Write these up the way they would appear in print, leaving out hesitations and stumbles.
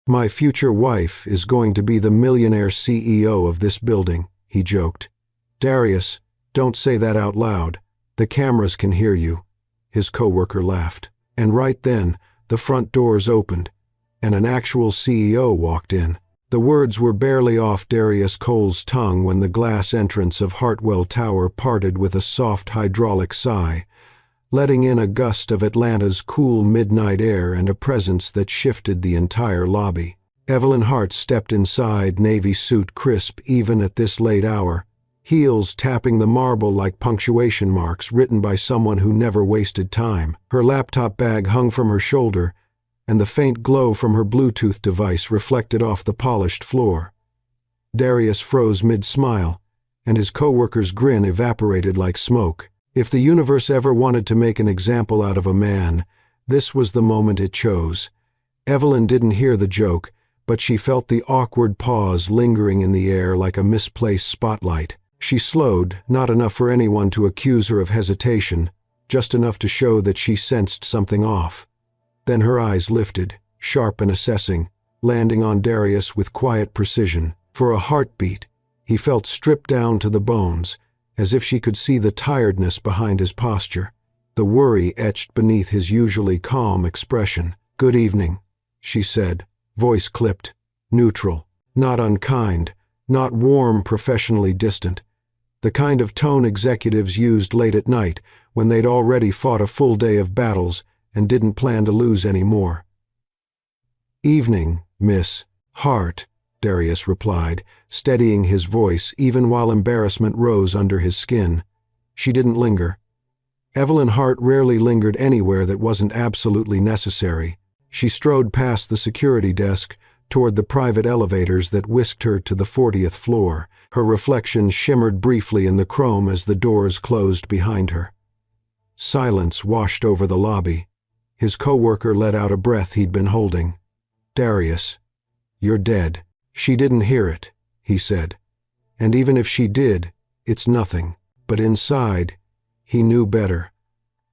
"My future wife is going to be the millionaire CEO of this building," he joked. "Darius, don't say that out loud. The cameras can hear you." His coworker laughed. And right then, the front doors opened, and an actual CEO walked in. The words were barely off Darius Cole's tongue when the glass entrance of Hartwell Tower parted with a soft hydraulic sigh, letting in a gust of Atlanta's cool midnight air and a presence that shifted the entire lobby. Evelyn Hart stepped inside, navy suit crisp even at this late hour, heels tapping the marble like punctuation marks written by someone who never wasted time. Her laptop bag hung from her shoulder, and the faint glow from her Bluetooth device reflected off the polished floor. Darius froze mid-smile, and his coworker's grin evaporated like smoke. If the universe ever wanted to make an example out of a man, this was the moment it chose. Evelyn didn't hear the joke, but she felt the awkward pause lingering in the air like a misplaced spotlight. She slowed, not enough for anyone to accuse her of hesitation, just enough to show that she sensed something off. Then her eyes lifted, sharp and assessing, landing on Darius with quiet precision. For a heartbeat, he felt stripped down to the bones, as if she could see the tiredness behind his posture, the worry etched beneath his usually calm expression. "Good evening," she said, voice clipped, neutral, not unkind, not warm, professionally distant, the kind of tone executives used late at night when they'd already fought a full day of battles and didn't plan to lose any more. "Evening, Miss Hart," Darius replied, steadying his voice even while embarrassment rose under his skin. She didn't linger. Evelyn Hart rarely lingered anywhere that wasn't absolutely necessary. She strode past the security desk toward the private elevators that whisked her to the 40th floor. Her reflection shimmered briefly in the chrome as the doors closed behind her. Silence washed over the lobby. His coworker let out a breath he'd been holding. "Darius, you're dead." "She didn't hear it," he said. "And even if she did, it's nothing." But inside, he knew better.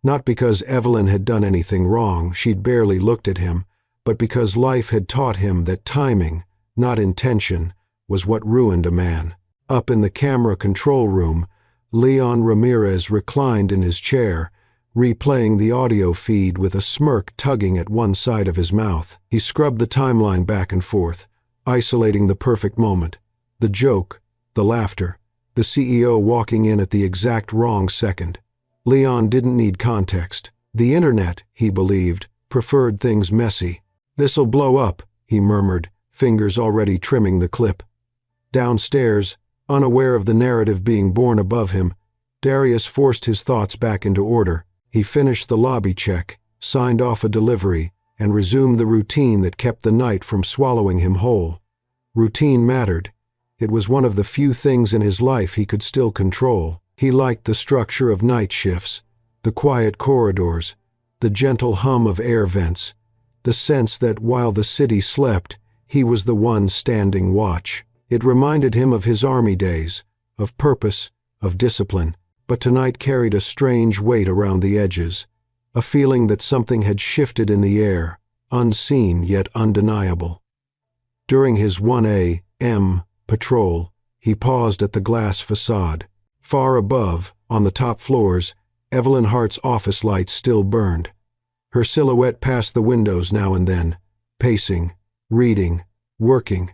Not because Evelyn had done anything wrong, she'd barely looked at him, but because life had taught him that timing, not intention, was what ruined a man. Up in the camera control room, Leon Ramirez reclined in his chair, replaying the audio feed with a smirk tugging at one side of his mouth. He scrubbed the timeline back and forth, isolating the perfect moment, the joke, the laughter, the CEO walking in at the exact wrong second. Leon didn't need context. The internet, he believed, preferred things messy. "This'll blow up," he murmured, fingers already trimming the clip. Downstairs, unaware of the narrative being born above him, Darius forced his thoughts back into order. He finished the lobby check, signed off a delivery, and resumed the routine that kept the night from swallowing him whole. Routine mattered. It was one of the few things in his life he could still control. He liked the structure of night shifts, the quiet corridors, the gentle hum of air vents, the sense that while the city slept, he was the one standing watch. It reminded him of his army days, of purpose, of discipline, but tonight carried a strange weight around the edges, a feeling that something had shifted in the air, unseen yet undeniable. During his 1 a.m. patrol, he paused at the glass facade. Far above, on the top floors, Evelyn Hart's office lights still burned. Her silhouette passed the windows now and then, pacing, reading, working,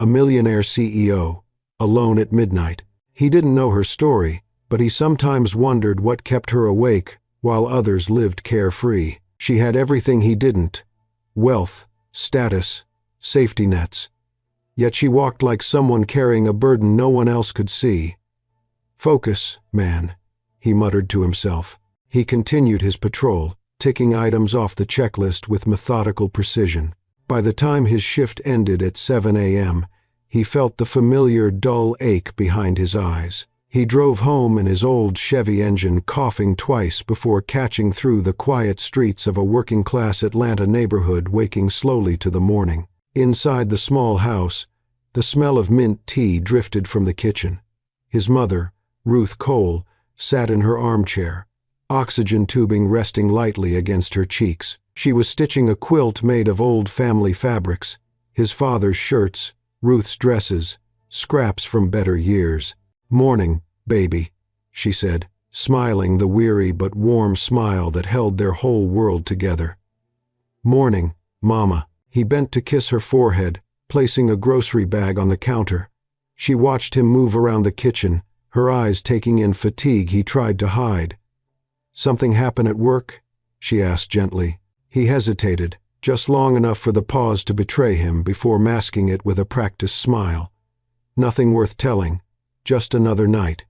a millionaire CEO, alone at midnight. He didn't know her story, but he sometimes wondered what kept her awake while others lived carefree. She had everything he didn't: wealth, status, safety nets. Yet she walked like someone carrying a burden no one else could see. "Focus, man," he muttered to himself. He continued his patrol, ticking items off the checklist with methodical precision. By the time his shift ended at 7 a.m., he felt the familiar dull ache behind his eyes. He drove home in his old Chevy engine, coughing twice before catching through the quiet streets of a working-class Atlanta neighborhood, waking slowly to the morning. Inside the small house, the smell of mint tea drifted from the kitchen. His mother, Ruth Cole, sat in her armchair, oxygen tubing resting lightly against her cheeks. She was stitching a quilt made of old family fabrics, His father's shirts, Ruth's dresses, scraps from better years. "Morning, baby," she said, smiling the weary but warm smile that held their whole world together. "Morning, Mama." He bent to kiss her forehead, placing a grocery bag on the counter. She watched him move around the kitchen, her eyes taking in fatigue he tried to hide. "Something happen at work?" she asked gently. He hesitated, just long enough for the pause to betray him before masking it with a practiced smile. "Nothing worth telling, just another night."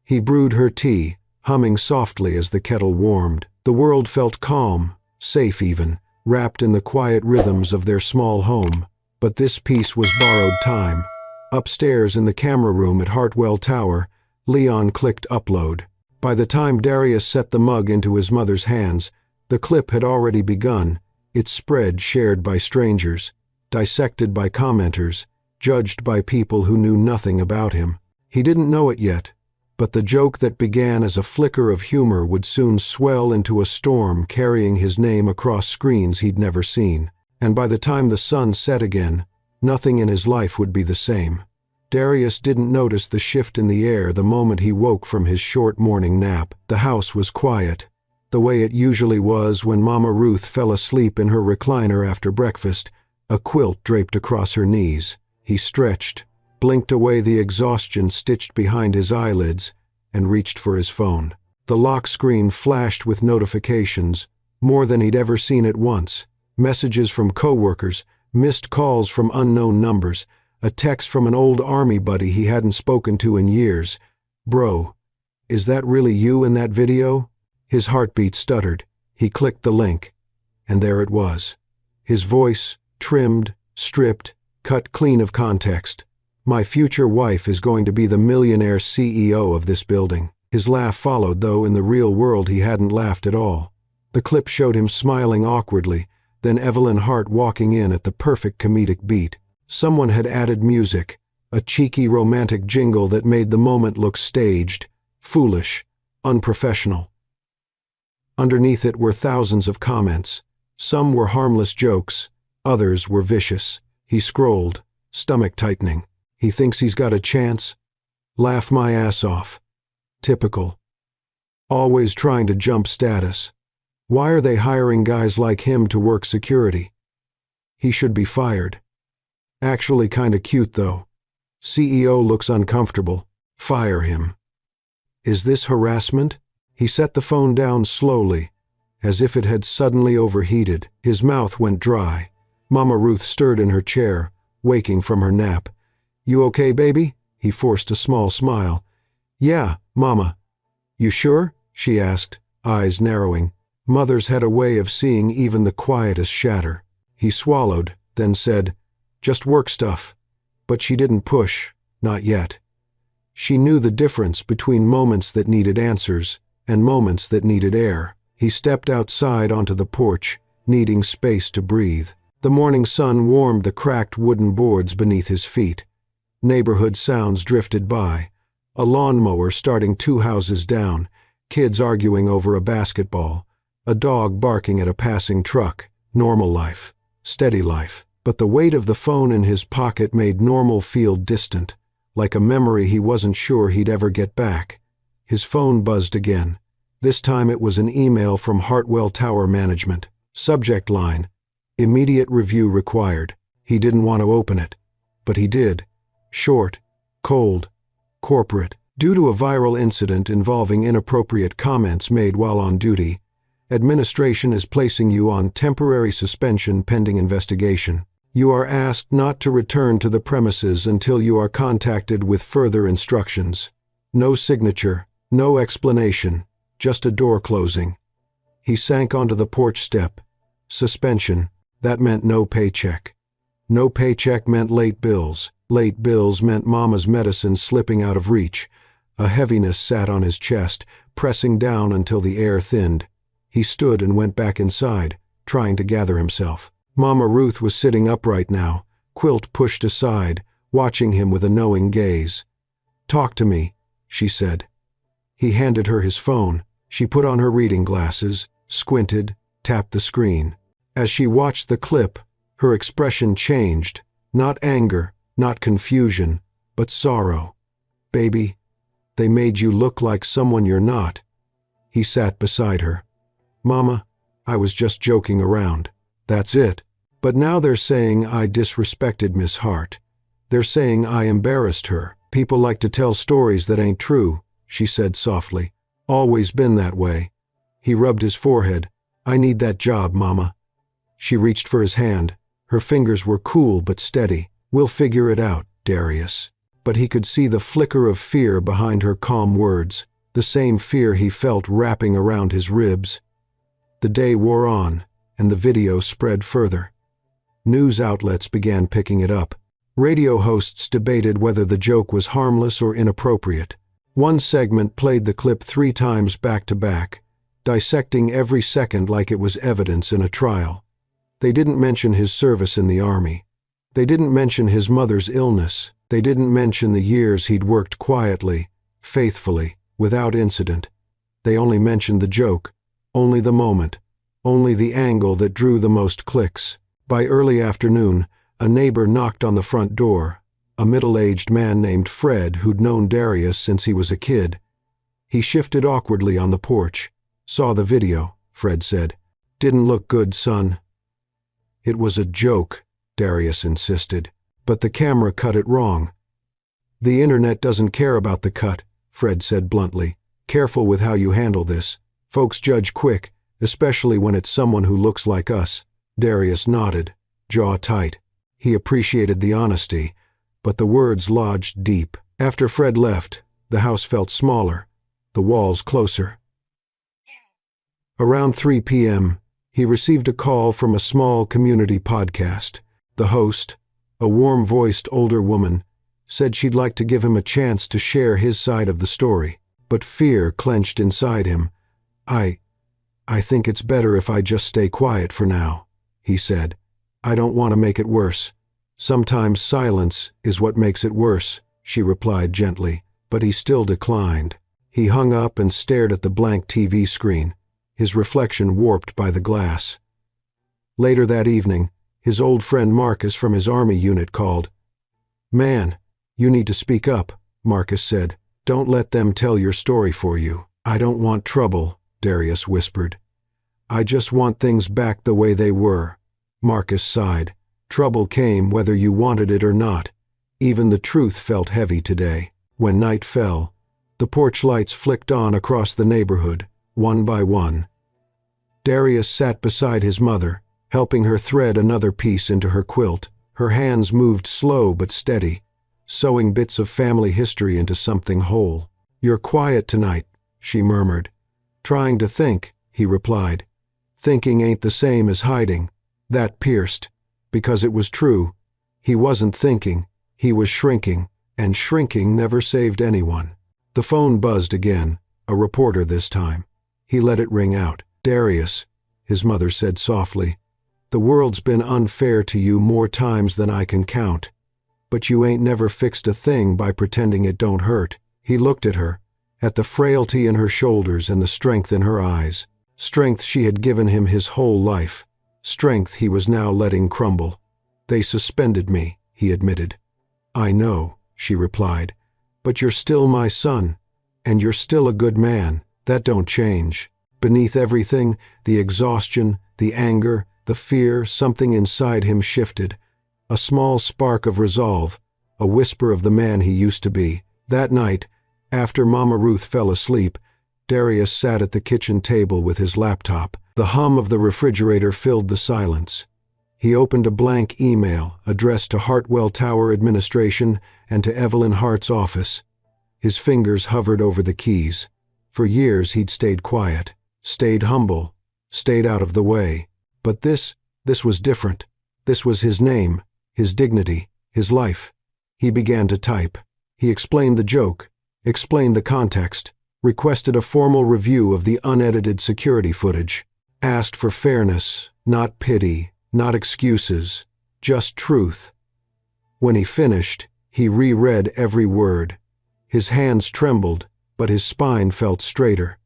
He brewed her tea, humming softly as the kettle warmed. The world felt calm, safe even, wrapped in the quiet rhythms of their small home. But this peace was borrowed time. Upstairs in the camera room at Hartwell Tower, Leon clicked upload. By the time Darius set the mug into his mother's hands, the clip had already begun, its spread shared by strangers, dissected by commenters, judged by people who knew nothing about him. He didn't know it yet, but the joke that began as a flicker of humor would soon swell into a storm carrying his name across screens he'd never seen. And by the time the sun set again, nothing in his life would be the same. Darius didn't notice the shift in the air the moment he woke from his short morning nap. The house was quiet, the way it usually was when Mama Ruth fell asleep in her recliner after breakfast, a quilt draped across her knees. He stretched, blinked away the exhaustion stitched behind his eyelids, and reached for his phone. The lock screen flashed with notifications, more than he'd ever seen at once. Messages from coworkers, missed calls from unknown numbers, a text from an old army buddy he hadn't spoken to in years. "Bro, is that really you in that video?" His heartbeat stuttered. He clicked the link, and there it was. His voice, trimmed, stripped, cut clean of context. "My future wife is going to be the millionaire CEO of this building." His laugh followed, though in the real world he hadn't laughed at all. The clip showed him smiling awkwardly, then Evelyn Hart walking in at the perfect comedic beat. Someone had added music, a cheeky romantic jingle that made the moment look staged, foolish, unprofessional. Underneath it were thousands of comments. Some were harmless jokes, others were vicious. He scrolled, stomach tightening. "He thinks he's got a chance? Laugh my ass off. Typical. Always trying to jump status. Why are they hiring guys like him to work security? He should be fired. Actually kinda cute though. CEO looks uncomfortable. Fire him." Is this harassment? He set the phone down slowly, as if it had suddenly overheated. His mouth went dry. Mama Ruth stirred in her chair, waking from her nap. "You okay, baby?" He forced a small smile. "Yeah, Mama." "You sure?" she asked, eyes narrowing. Mothers had a way of seeing even the quietest shatter. He swallowed, then said, "Just work stuff." But she didn't push, not yet. She knew the difference between moments that needed answers and moments that needed air. He stepped outside onto the porch, needing space to breathe. The morning sun warmed the cracked wooden boards beneath his feet. Neighborhood sounds drifted by. A lawnmower starting 2 houses down, kids arguing over a basketball, a dog barking at a passing truck. Normal life. Steady life. But the weight of the phone in his pocket made normal feel distant, like a memory he wasn't sure he'd ever get back. His phone buzzed again. This time it was an email from Hartwell Tower Management. Subject line: "Immediate review required." He didn't want to open it, but he did. Short, cold, corporate. Due to a viral incident involving inappropriate comments made while on duty, administration is placing you on temporary suspension pending investigation. You are asked not to return to the premises until you are contacted with further instructions. No signature, no explanation, just a door closing. He sank onto the porch step. Suspension, that meant no paycheck. No paycheck meant late bills. Late bills meant Mama's medicine slipping out of reach. A heaviness sat on his chest, pressing down until the air thinned. He stood and went back inside, trying to gather himself. Mama Ruth was sitting upright now, quilt pushed aside, watching him with a knowing gaze. "Talk to me," she said. He handed her his phone. She put on her reading glasses, squinted, tapped the screen. As she watched the clip, Her expression changed, not anger, not confusion, but sorrow. "Baby, they made you look like someone you're not." He sat beside her. "Mama, I was just joking around." "That's it. But now they're saying I disrespected Miss Hart. They're saying I embarrassed her. People like to tell stories that ain't true," she said softly. "Always been that way." He rubbed his forehead. "I need that job, Mama." She reached for his hand. Her fingers were cool but steady. "We'll figure it out, Darius." But he could see the flicker of fear behind her calm words, the same fear he felt wrapping around his ribs. The day wore on, and the video spread further. News outlets began picking it up. Radio hosts debated whether the joke was harmless or inappropriate. One segment played the clip 3 times back to back, dissecting every second like it was evidence in a trial. They didn't mention his service in the army. They didn't mention his mother's illness. They didn't mention the years he'd worked quietly, faithfully, without incident. They only mentioned the joke, only the moment, only the angle that drew the most clicks. By early afternoon, a neighbor knocked on the front door, a middle-aged man named Fred who'd known Darius since he was a kid. He shifted awkwardly on the porch. "Saw the video," Fred said. "Didn't look good, son." "It was a joke," Darius insisted, "but the camera cut it wrong." "The internet doesn't care about the cut," Fred said bluntly. "Careful with how you handle this. Folks judge quick, especially when it's someone who looks like us." Darius nodded, jaw tight. He appreciated the honesty, but the words lodged deep. After Fred left, the house felt smaller, the walls closer. Around 3 p.m., he received a call from a small community podcast. The host, a warm-voiced older woman, said she'd like to give him a chance to share his side of the story, but fear clenched inside him. I think it's better if I just stay quiet for now," he said. "I don't want to make it worse." "Sometimes silence is what makes it worse," she replied gently, but he still declined. He hung up and stared at the blank TV screen, his reflection warped by the glass. Later that evening, his old friend Marcus from his army unit called. "Man, you need to speak up," Marcus said. "Don't let them tell your story for you." "I don't want trouble," Darius whispered. "I just want things back the way they were." Marcus sighed. "Trouble came whether you wanted it or not." Even the truth felt heavy today. When night fell, the porch lights flicked on across the neighborhood, one by one. Darius sat beside his mother, helping her thread another piece into her quilt. Her hands moved slow but steady, sewing bits of family history into something whole. "You're quiet tonight," she murmured. "Trying to think," he replied. "Thinking ain't the same as hiding." That pierced, because it was true. He wasn't thinking, he was shrinking, and shrinking never saved anyone. The phone buzzed again, a reporter this time. He let it ring out. "Darius," his mother said softly, "the world's been unfair to you more times than I can count. But you ain't never fixed a thing by pretending it don't hurt." He looked at her, at the frailty in her shoulders and the strength in her eyes. Strength she had given him his whole life. Strength he was now letting crumble. "They suspended me," he admitted. "I know," she replied, "but you're still my son, and you're still a good man. That don't change." Beneath everything, the exhaustion, the anger, the fear, something inside him shifted. A small spark of resolve, a whisper of the man he used to be. That night, after Mama Ruth fell asleep, Darius sat at the kitchen table with his laptop. The hum of the refrigerator filled the silence. He opened a blank email addressed to Hartwell Tower Administration and to Evelyn Hart's office. His fingers hovered over the keys. For years he'd stayed quiet, stayed humble, stayed out of the way. But this was different. This was his name, his dignity, his life. He began to type. He explained the joke, explained the context, requested a formal review of the unedited security footage, asked for fairness, not pity, not excuses, just truth. When he finished, he reread every word. His hands trembled, but his spine felt straighter.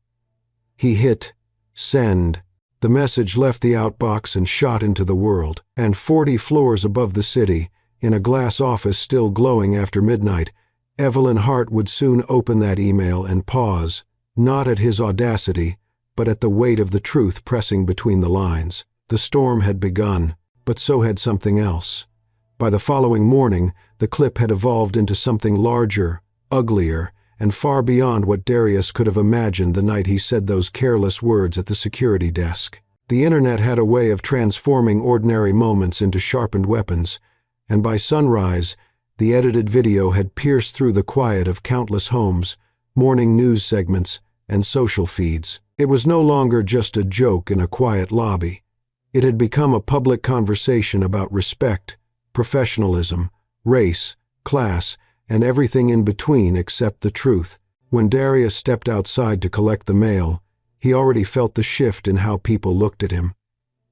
He hit send, The message left the outbox and shot into the world, and 40 floors above the city, in a glass office still glowing after midnight, Evelyn Hart would soon open that email and pause, not at his audacity, but at the weight of the truth pressing between the lines. The storm had begun, but so had something else. By the following morning, the clip had evolved into something larger, uglier, and far beyond what Darius could have imagined the night he said those careless words at the security desk. The internet had a way of transforming ordinary moments into sharpened weapons, and by sunrise, the edited video had pierced through the quiet of countless homes, morning news segments, and social feeds. It was no longer just a joke in a quiet lobby. It had become a public conversation about respect, professionalism, race, class, and everything in between except the truth. When Darius stepped outside to collect the mail, he already felt the shift in how people looked at him.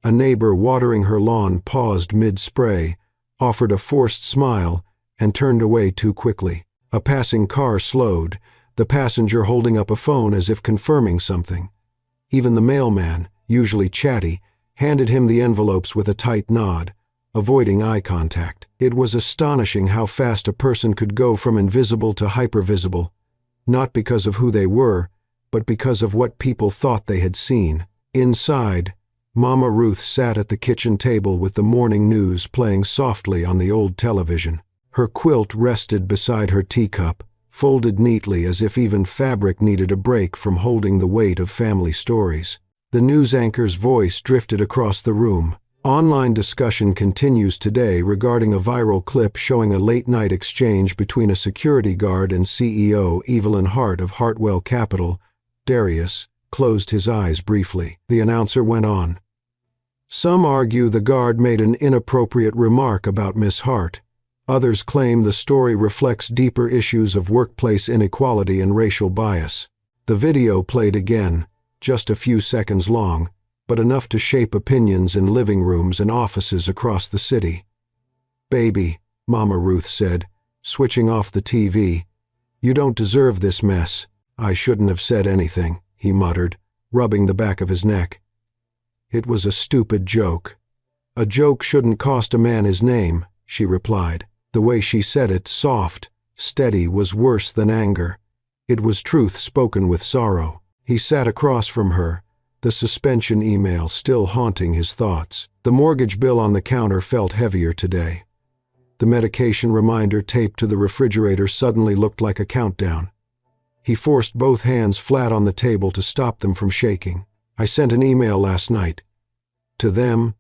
A neighbor watering her lawn paused mid-spray, offered a forced smile, and turned away too quickly. A passing car slowed, the passenger holding up a phone as if confirming something. Even the mailman, usually chatty, handed him the envelopes with a tight nod, avoiding eye contact. It was astonishing how fast a person could go from invisible to hypervisible, not because of who they were, but because of what people thought they had seen. Inside, Mama Ruth sat at the kitchen table with the morning news playing softly on the old television. Her quilt rested beside her teacup, folded neatly as if even fabric needed a break from holding the weight of family stories. The news anchor's voice drifted across the room. Online discussion continues today regarding a viral clip showing a late-night exchange between a security guard and CEO Evelyn Hart of Hartwell Capital. Darius closed his eyes briefly. The announcer went on. Some argue the guard made an inappropriate remark about Miss Hart. Others claim the story reflects deeper issues of workplace inequality and racial bias. The video played again, just a few seconds long, but enough to shape opinions in living rooms and offices across the city. "Baby," Mama Ruth said, switching off the TV. "You don't deserve this mess." "I shouldn't have said anything," he muttered, rubbing the back of his neck. "It was a stupid joke." "A joke shouldn't cost a man his name," she replied. The way she said it, soft, steady, was worse than anger. It was truth spoken with sorrow. He sat across from her, the suspension email still haunting his thoughts. The mortgage bill on the counter felt heavier today. The medication reminder taped to the refrigerator suddenly looked like a countdown. He forced both hands flat on the table to stop them from shaking. "I sent an email last night. To them,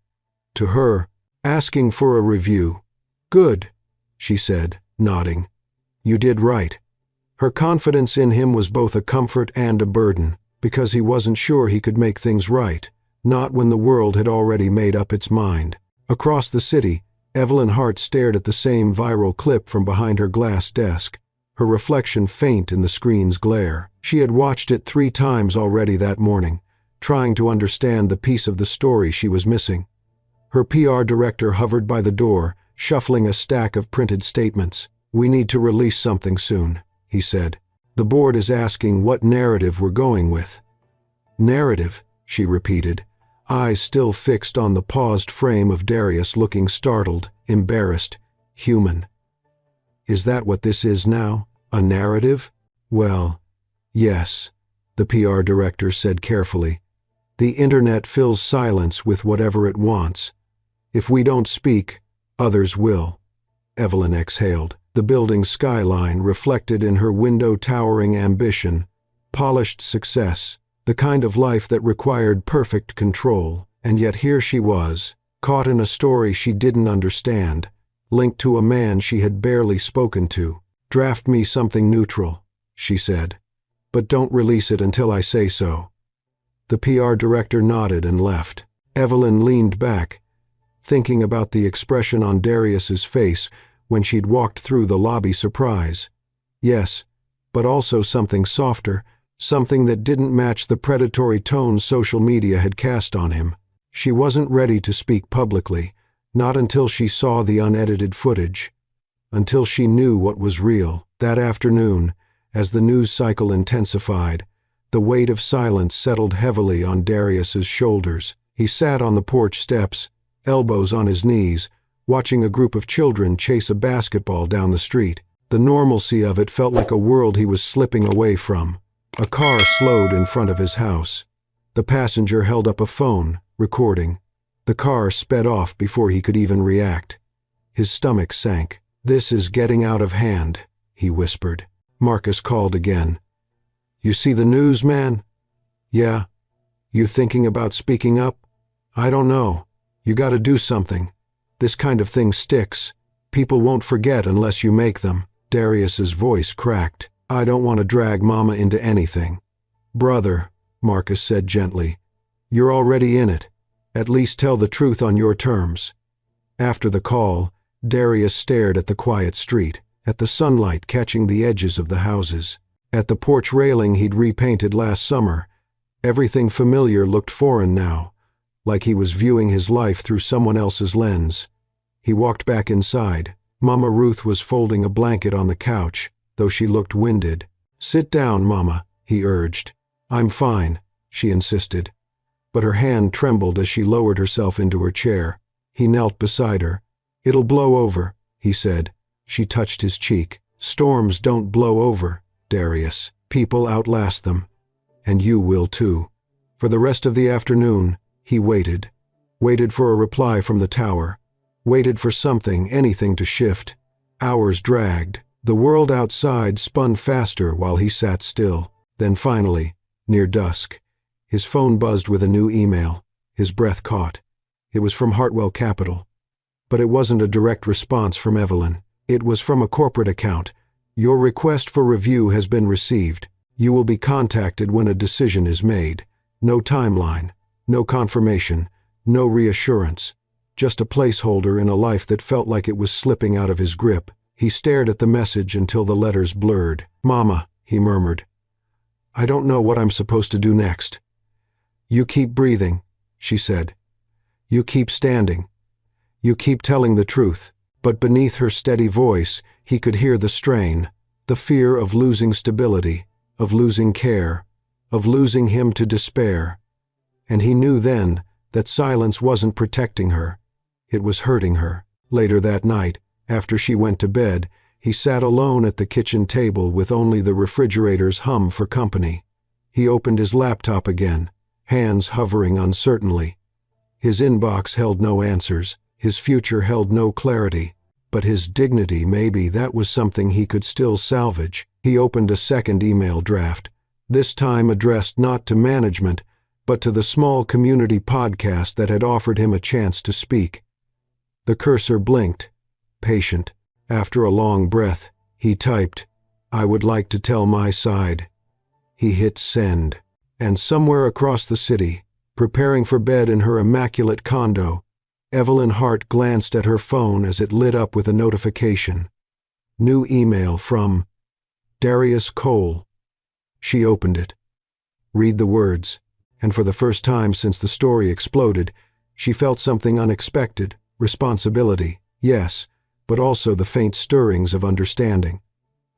to her, asking for a review." "Good," she said, nodding. "You did right." Her confidence in him was both a comfort and a burden, because he wasn't sure he could make things right, not when the world had already made up its mind. Across the city, Evelyn Hart stared at the same viral clip from behind her glass desk, her reflection faint in the screen's glare. She had watched it 3 times already that morning, trying to understand the piece of the story she was missing. Her PR director hovered by the door, shuffling a stack of printed statements. "We need to release something soon," he said. "The board is asking what narrative we're going with." "Narrative," she repeated, eyes still fixed on the paused frame of Darius, looking startled, embarrassed, human. "Is that what this is now? A narrative?" "Well, yes," the PR director said carefully. "The internet fills silence with whatever it wants. If we don't speak, others will." Evelyn exhaled. The building's skyline reflected in her window towering ambition, polished success, the kind of life that required perfect control. And yet here she was, caught in a story she didn't understand, linked to a man she had barely spoken to. "Draft me something neutral," she said, "but don't release it until I say so." The PR director nodded and left. Evelyn leaned back, thinking about the expression on Darius's face when she'd walked through the lobby. Surprise. Yes, but also something softer, something that didn't match the predatory tone social media had cast on him. She wasn't ready to speak publicly, not until she saw the unedited footage, until she knew what was real. That afternoon, as the news cycle intensified, the weight of silence settled heavily on Darius's shoulders. He sat on the porch steps, elbows on his knees, watching a group of children chase a basketball down the street. The normalcy of it felt like a world he was slipping away from. A car slowed in front of his house. The passenger held up a phone, recording. The car sped off before he could even react. His stomach sank. "This is getting out of hand," he whispered. Marcus called again. "You see the news, man?" "Yeah." "You thinking about speaking up?" "I don't know. You gotta do something. This kind of thing sticks. People won't forget unless you make them." Darius's voice cracked. "I don't want to drag Mama into anything." "Brother," Marcus said gently, "you're already in it. At least tell the truth on your terms." After the call, Darius stared at the quiet street, at the sunlight catching the edges of the houses, at the porch railing he'd repainted last summer. Everything familiar looked foreign now, like he was viewing his life through someone else's lens. He walked back inside. Mama Ruth was folding a blanket on the couch, though she looked winded. "Sit down, Mama," he urged. "I'm fine," she insisted. But her hand trembled as she lowered herself into her chair. He knelt beside her. "It'll blow over," he said. She touched his cheek. "Storms don't blow over, Darius. People outlast them. And you will too." For the rest of the afternoon, he waited. Waited for a reply from the tower. Waited for something, anything to shift. Hours dragged. The world outside spun faster while he sat still. Then finally, near dusk, his phone buzzed with a new email. His breath caught. It was from Hartwell Capital. But it wasn't a direct response from Evelyn. It was from a corporate account. "Your request for review has been received. You will be contacted when a decision is made." No timeline, no confirmation, no reassurance. Just a placeholder in a life that felt like it was slipping out of his grip. He stared at the message until the letters blurred. "Mama," he murmured. "I don't know what I'm supposed to do next." "You keep breathing," she said. "You keep standing. You keep telling the truth." But beneath her steady voice, he could hear the strain, the fear of losing stability, of losing care, of losing him to despair. And he knew then that silence wasn't protecting her. It was hurting her. Later that night, after she went to bed, he sat alone at the kitchen table with only the refrigerator's hum for company. He opened his laptop again, hands hovering uncertainly. His inbox held no answers. His future held no clarity. But his dignity, maybe that was something he could still salvage. He opened a second email draft, this time addressed not to management, but to the small community podcast that had offered him a chance to speak. The cursor blinked, patient. After a long breath, he typed, "I would like to tell my side." He hit send. And somewhere across the city, preparing for bed in her immaculate condo, Evelyn Hart glanced at her phone as it lit up with a notification. New email from Darius Cole. She opened it. Read the words, and for the first time since the story exploded, she felt something unexpected, responsibility, yes, but also the faint stirrings of understanding.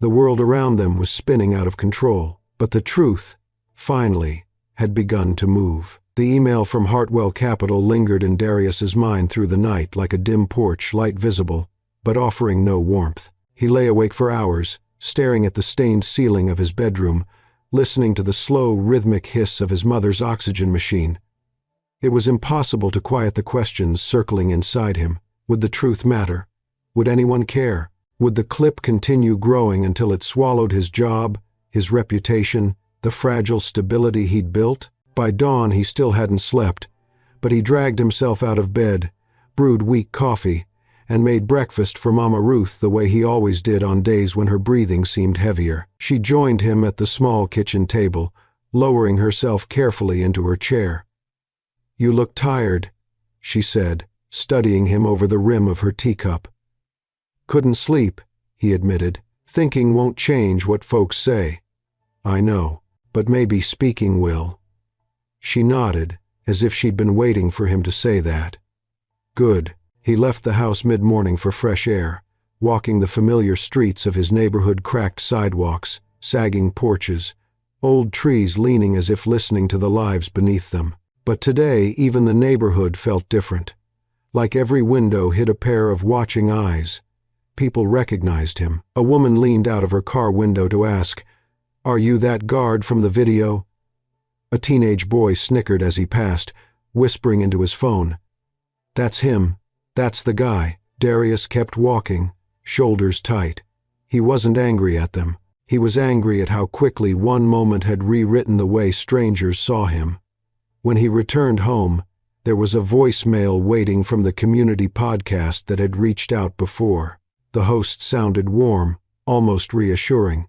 The world around them was spinning out of control, but the truth, finally, had begun to move. The email from Hartwell Capital lingered in Darius's mind through the night like a dim porch light visible, but offering no warmth. He lay awake for hours, staring at the stained ceiling of his bedroom, listening to the slow, rhythmic hiss of his mother's oxygen machine. It was impossible to quiet the questions circling inside him. Would the truth matter? Would anyone care? Would the clip continue growing until it swallowed his job, his reputation, the fragile stability he'd built? By dawn he still hadn't slept, but he dragged himself out of bed, brewed weak coffee, and made breakfast for Mama Ruth the way he always did on days when her breathing seemed heavier. She joined him at the small kitchen table, lowering herself carefully into her chair. "You look tired," she said, studying him over the rim of her teacup. "Couldn't sleep," he admitted. "Thinking won't change what folks say." "I know, but maybe speaking will." She nodded, as if she'd been waiting for him to say that. Good. He left the house mid-morning for fresh air, walking the familiar streets of his neighborhood, cracked sidewalks, sagging porches, old trees leaning as if listening to the lives beneath them. But today even the neighborhood felt different. Like every window hid a pair of watching eyes. People recognized him. A woman leaned out of her car window to ask, "Are you that guard from the video?" A teenage boy snickered as he passed, whispering into his phone, "That's him. That's the guy." Darius kept walking, shoulders tight. He wasn't angry at them. He was angry at how quickly one moment had rewritten the way strangers saw him. When he returned home, there was a voicemail waiting from the community podcast that had reached out before. The host sounded warm, almost reassuring.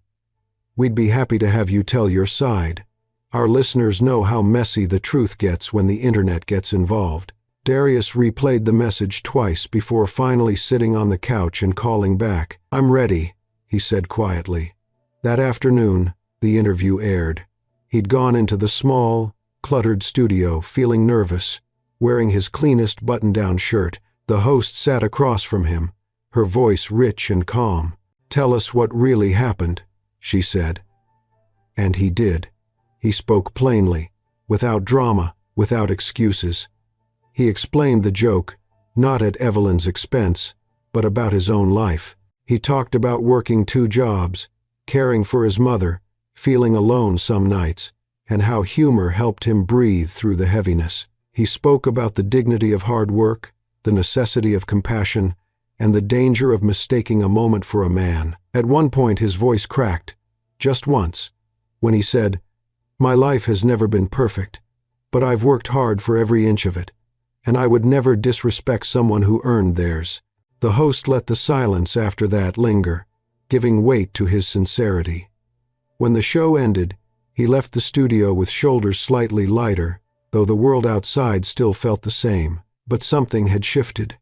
"We'd be happy to have you tell your side. Our listeners know how messy the truth gets when the internet gets involved." Darius replayed the message twice before finally sitting on the couch and calling back. "I'm ready," he said quietly. That afternoon, the interview aired. He'd gone into the small, cluttered studio, feeling nervous, wearing his cleanest button-down shirt. The host sat across from him, her voice rich and calm. "Tell us what really happened," she said. And he did. He spoke plainly, without drama, without excuses. He explained the joke, not at Evelyn's expense, but about his own life. He talked about working 2 jobs, caring for his mother, feeling alone some nights, and how humor helped him breathe through the heaviness. He spoke about the dignity of hard work, the necessity of compassion, and the danger of mistaking a moment for a man. At one point his voice cracked, just once, when he said, "My life has never been perfect, but I've worked hard for every inch of it, and I would never disrespect someone who earned theirs." The host let the silence after that linger, giving weight to his sincerity. When the show ended, he left the studio with shoulders slightly lighter, though the world outside still felt the same. But something had shifted.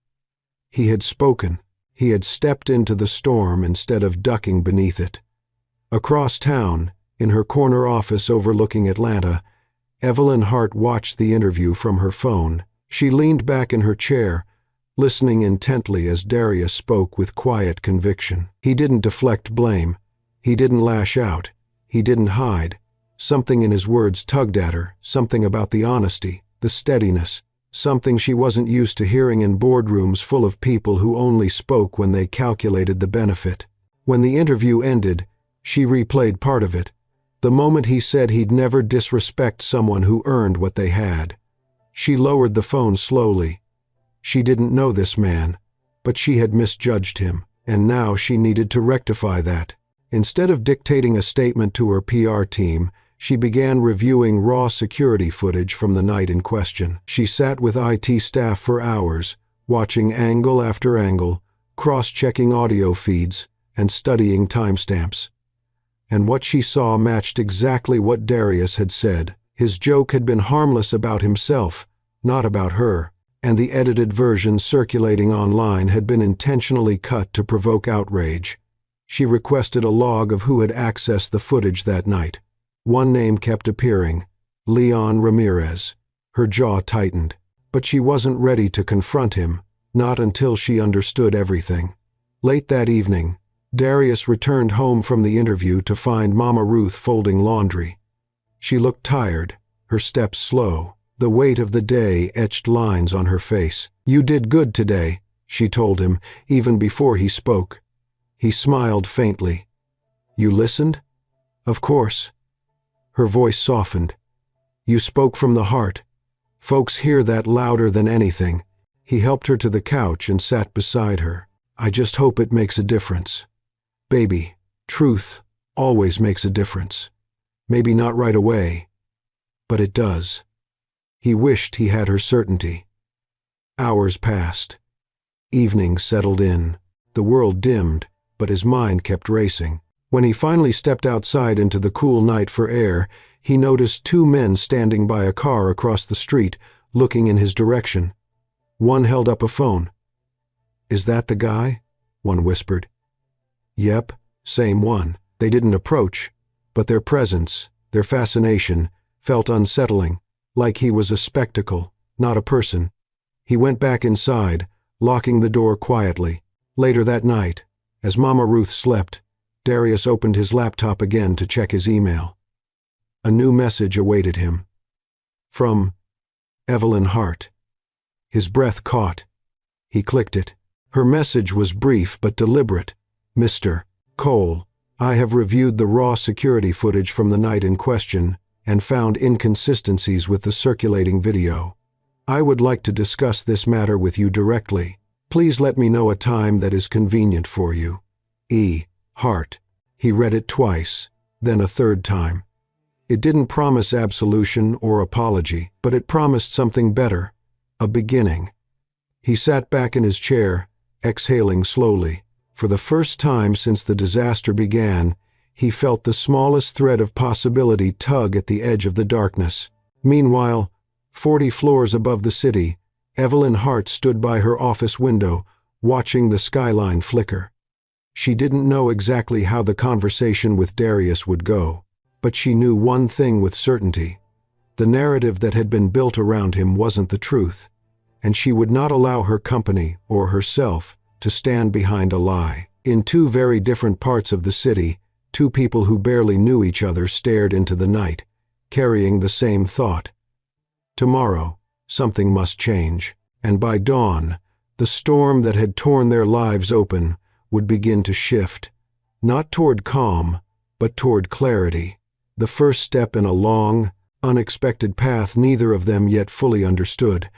He had spoken. He had stepped into the storm instead of ducking beneath it. Across town, in her corner office overlooking Atlanta, Evelyn Hart watched the interview from her phone. She leaned back in her chair, listening intently as Darius spoke with quiet conviction. He didn't deflect blame. He didn't lash out. He didn't hide. Something in his words tugged at her, something about the honesty, the steadiness, something she wasn't used to hearing in boardrooms full of people who only spoke when they calculated the benefit. When the interview ended, she replayed part of it, the moment he said he'd never disrespect someone who earned what they had. She lowered the phone slowly. She didn't know this man, but she had misjudged him, and now she needed to rectify that. Instead of dictating a statement to her PR team, she began reviewing raw security footage from the night in question. She sat with IT staff for hours, watching angle after angle, cross-checking audio feeds, and studying timestamps. And what she saw matched exactly what Darius had said. His joke had been harmless about himself, not about her, and the edited version circulating online had been intentionally cut to provoke outrage. She requested a log of who had accessed the footage that night. One name kept appearing, Leon Ramirez. Her jaw tightened, but she wasn't ready to confront him, not until she understood everything. Late that evening, Darius returned home from the interview to find Mama Ruth folding laundry. She looked tired, her steps slow, the weight of the day etched lines on her face. "You did good today," she told him, even before he spoke. He smiled faintly. "You listened?" "Of course." Her voice softened. "You spoke from the heart. Folks hear that louder than anything." He helped her to the couch and sat beside her. "I just hope it makes a difference. Baby, truth always makes a difference. Maybe not right away, but it does." He wished he had her certainty. Hours passed. Evening settled in. The world dimmed, but his mind kept racing. When he finally stepped outside into the cool night for air, he noticed 2 men standing by a car across the street, looking in his direction. One held up a phone. "Is that the guy?" one whispered. "Yep, same one." They didn't approach, but their presence, their fascination, felt unsettling, like he was a spectacle, not a person. He went back inside, locking the door quietly. Later that night, as Mama Ruth slept, Darius opened his laptop again to check his email. A new message awaited him. From Evelyn Hart. His breath caught. He clicked it. Her message was brief but deliberate. Mr. Cole, I have reviewed the raw security footage from the night in question and found inconsistencies with the circulating video. I would like to discuss this matter with you directly. Please let me know a time that is convenient for you. E. Hart. He read it twice, then a third time. It didn't promise absolution or apology, but it promised something better, a beginning. He sat back in his chair, exhaling slowly. For the first time since the disaster began, he felt the smallest thread of possibility tug at the edge of the darkness. Meanwhile, 40 floors above the city, Evelyn Hart stood by her office window, watching the skyline flicker. She didn't know exactly how the conversation with Darius would go, but she knew one thing with certainty. The narrative that had been built around him wasn't the truth, and she would not allow her company or herself to stand behind a lie. In two very different parts of the city, two people who barely knew each other stared into the night, carrying the same thought. Tomorrow, something must change, and by dawn, the storm that had torn their lives open would begin to shift, not toward calm, but toward clarity, the first step in a long, unexpected path neither of them yet fully understood.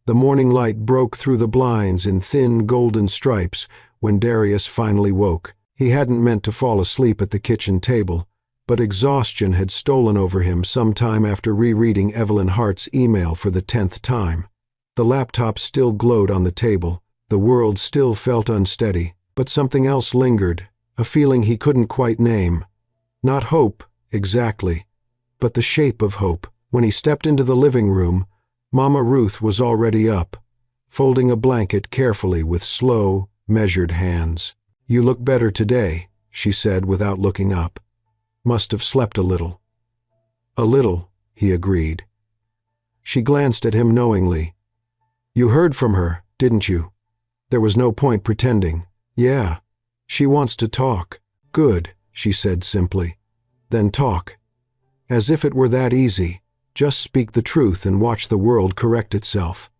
The morning light broke through the blinds in thin golden stripes when Darius finally woke. He hadn't meant to fall asleep at the kitchen table, but exhaustion had stolen over him sometime after rereading Evelyn Hart's email for the 10th time. The laptop still glowed on the table, the world still felt unsteady, but something else lingered, a feeling he couldn't quite name. Not hope, exactly, but the shape of hope. When he stepped into the living room, Mama Ruth was already up, folding a blanket carefully with slow, measured hands. "You look better today," she said without looking up. "Must have slept a little." "A little," he agreed. She glanced at him knowingly. "You heard from her, didn't you?" There was no point pretending. "Yeah. She wants to talk." "Good," she said simply. "Then talk." As if it were that easy. Just speak the truth and watch the world correct itself.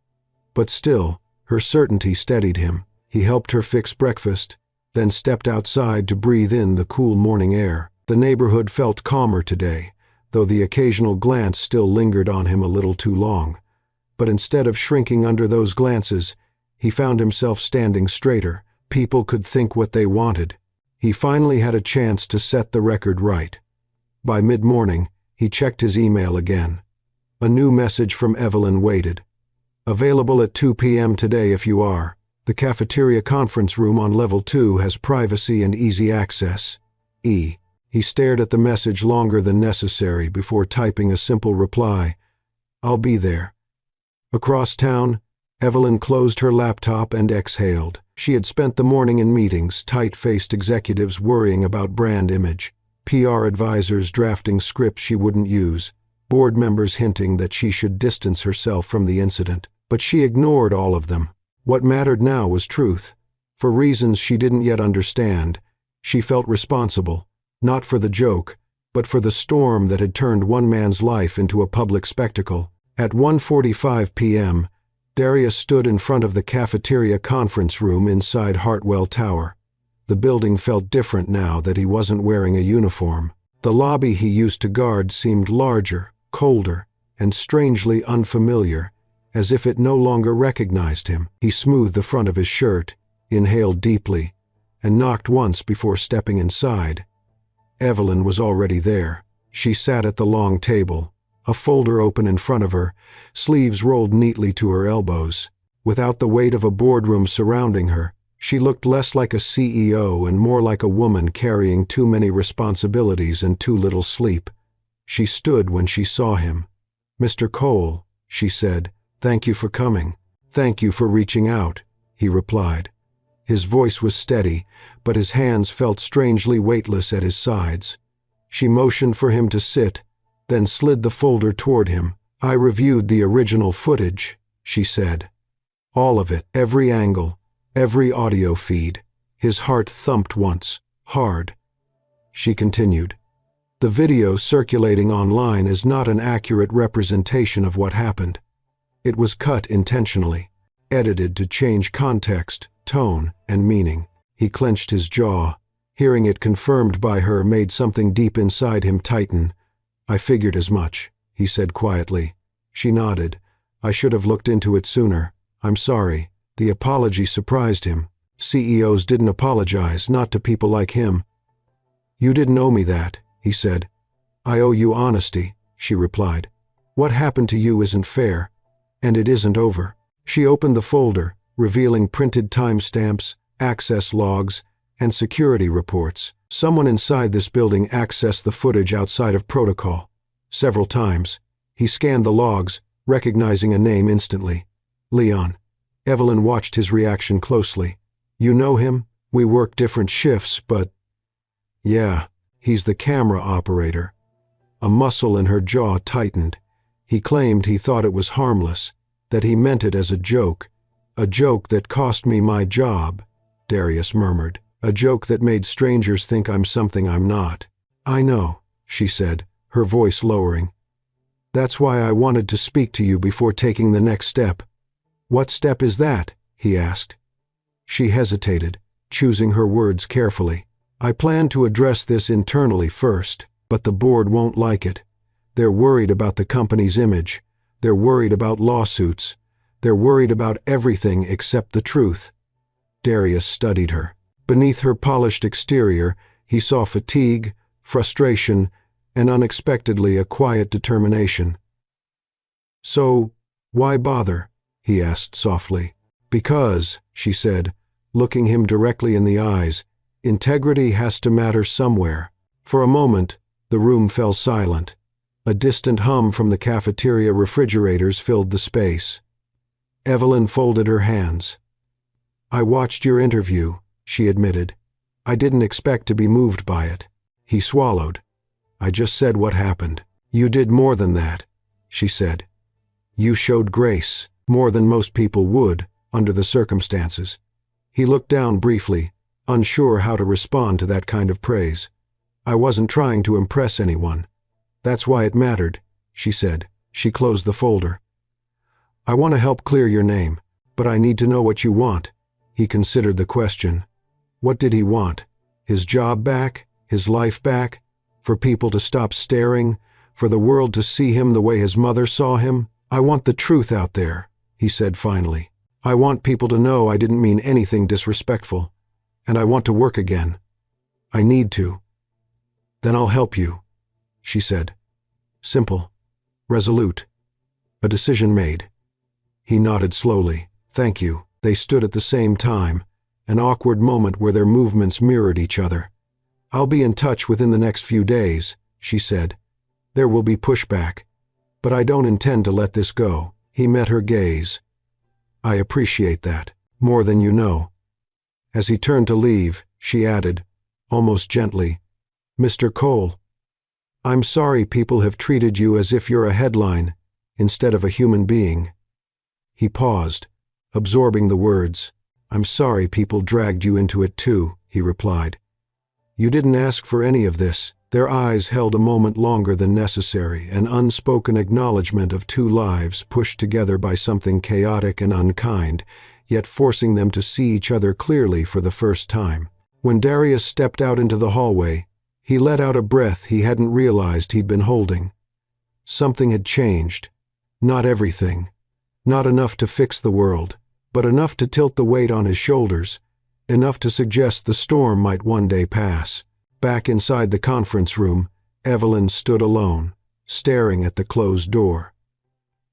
But still, her certainty steadied him. He helped her fix breakfast, then stepped outside to breathe in the cool morning air. The neighborhood felt calmer today, though the occasional glance still lingered on him a little too long. But instead of shrinking under those glances, he found himself standing straighter. People could think what they wanted. He finally had a chance to set the record right. By mid-morning, he checked his email again. A new message from Evelyn waited. "Available at 2 p.m. today if you are. The cafeteria conference room on level 2 has privacy and easy access. E." He stared at the message longer than necessary before typing a simple reply. "I'll be there." Across town, Evelyn closed her laptop and exhaled. She had spent the morning in meetings, tight-faced executives worrying about brand image, PR advisors drafting scripts she wouldn't use, board members hinting that she should distance herself from the incident. But she ignored all of them. What mattered now was truth. For reasons she didn't yet understand, she felt responsible, not for the joke, but for the storm that had turned one man's life into a public spectacle. At 1:45 p.m., Darius stood in front of the cafeteria conference room inside Hartwell Tower. The building felt different now that he wasn't wearing a uniform. The lobby he used to guard seemed larger, colder, and strangely unfamiliar, as if it no longer recognized him. He smoothed the front of his shirt, inhaled deeply, and knocked once before stepping inside. Evelyn was already there. She sat at the long table, a folder open in front of her, sleeves rolled neatly to her elbows. Without the weight of a boardroom surrounding her, she looked less like a CEO and more like a woman carrying too many responsibilities and too little sleep. She stood when she saw him. "Mr. Cole," she said, "thank you for coming." "Thank you for reaching out," he replied. His voice was steady, but his hands felt strangely weightless at his sides. She motioned for him to sit, then slid the folder toward him. "I reviewed the original footage," she said. "All of it, every angle, every audio feed." His heart thumped once, hard. She continued. "The video circulating online is not an accurate representation of what happened. It was cut intentionally, edited to change context, tone, and meaning. He clenched his jaw. Hearing it confirmed by her made something deep inside him tighten. "I figured as much," he said quietly. She nodded. "I should have looked into it sooner. I'm sorry." The apology surprised him. CEOs didn't apologize, not to people like him. "You didn't owe me that," he said. "I owe you honesty," she replied. "What happened to you isn't fair, and it isn't over." She opened the folder, revealing printed timestamps, access logs, and security reports. Someone inside this building accessed the footage outside of protocol. Several times. He scanned the logs, recognizing a name instantly. Leon. Evelyn watched his reaction closely. "You know him? We work different shifts, but—" "Yeah, he's the camera operator." A muscle in her jaw tightened. He claimed he thought it was harmless, that he meant it as a joke that cost me my job, Darius murmured. "A joke that made strangers think I'm something I'm not." "I know," she said, her voice lowering. "That's why I wanted to speak to you before taking the next step." "What step is that?" he asked. She hesitated, choosing her words carefully. "I plan to address this internally first, but the board won't like it. They're worried about the company's image. They're worried about lawsuits. They're worried about everything except the truth." Darius studied her. Beneath her polished exterior, he saw fatigue, frustration, and unexpectedly a quiet determination. "So, why bother?" he asked softly. "Because," she said, looking him directly in the eyes, "integrity has to matter somewhere." For a moment, the room fell silent. A distant hum from the cafeteria refrigerators filled the space. Evelyn folded her hands. "I watched your interview," she admitted. "I didn't expect to be moved by it." He swallowed. "I just said what happened." "You did more than that," she said. "You showed grace, more than most people would, under the circumstances." He looked down briefly, unsure how to respond to that kind of praise. "I wasn't trying to impress anyone. That's why it mattered," she said. She closed the folder. "I want to help clear your name, but I need to know what you want." He considered the question. What did he want? His job back? His life back? For people to stop staring? For the world to see him the way his mother saw him? "I want the truth out there," he said finally. "I want people to know I didn't mean anything disrespectful. And I want to work again. I need to." "Then I'll help you," she said. Simple. Resolute. A decision made. He nodded slowly. "Thank you." They stood at the same time, an awkward moment where their movements mirrored each other. "I'll be in touch within the next few days," she said. "There will be pushback, but I don't intend to let this go." He met her gaze. "I appreciate that, more than you know." As he turned to leave, she added, almost gently, "Mr. Cole, I'm sorry people have treated you as if you're a headline instead of a human being." He paused, absorbing the words. "I'm sorry people dragged you into it too," he replied. "You didn't ask for any of this." Their eyes held a moment longer than necessary, an unspoken acknowledgement of two lives pushed together by something chaotic and unkind, yet forcing them to see each other clearly for the first time. When Darius stepped out into the hallway, he let out a breath he hadn't realized he'd been holding. Something had changed. Not everything. Not enough to fix the world, but enough to tilt the weight on his shoulders, enough to suggest the storm might one day pass. Back inside the conference room, Evelyn stood alone, staring at the closed door.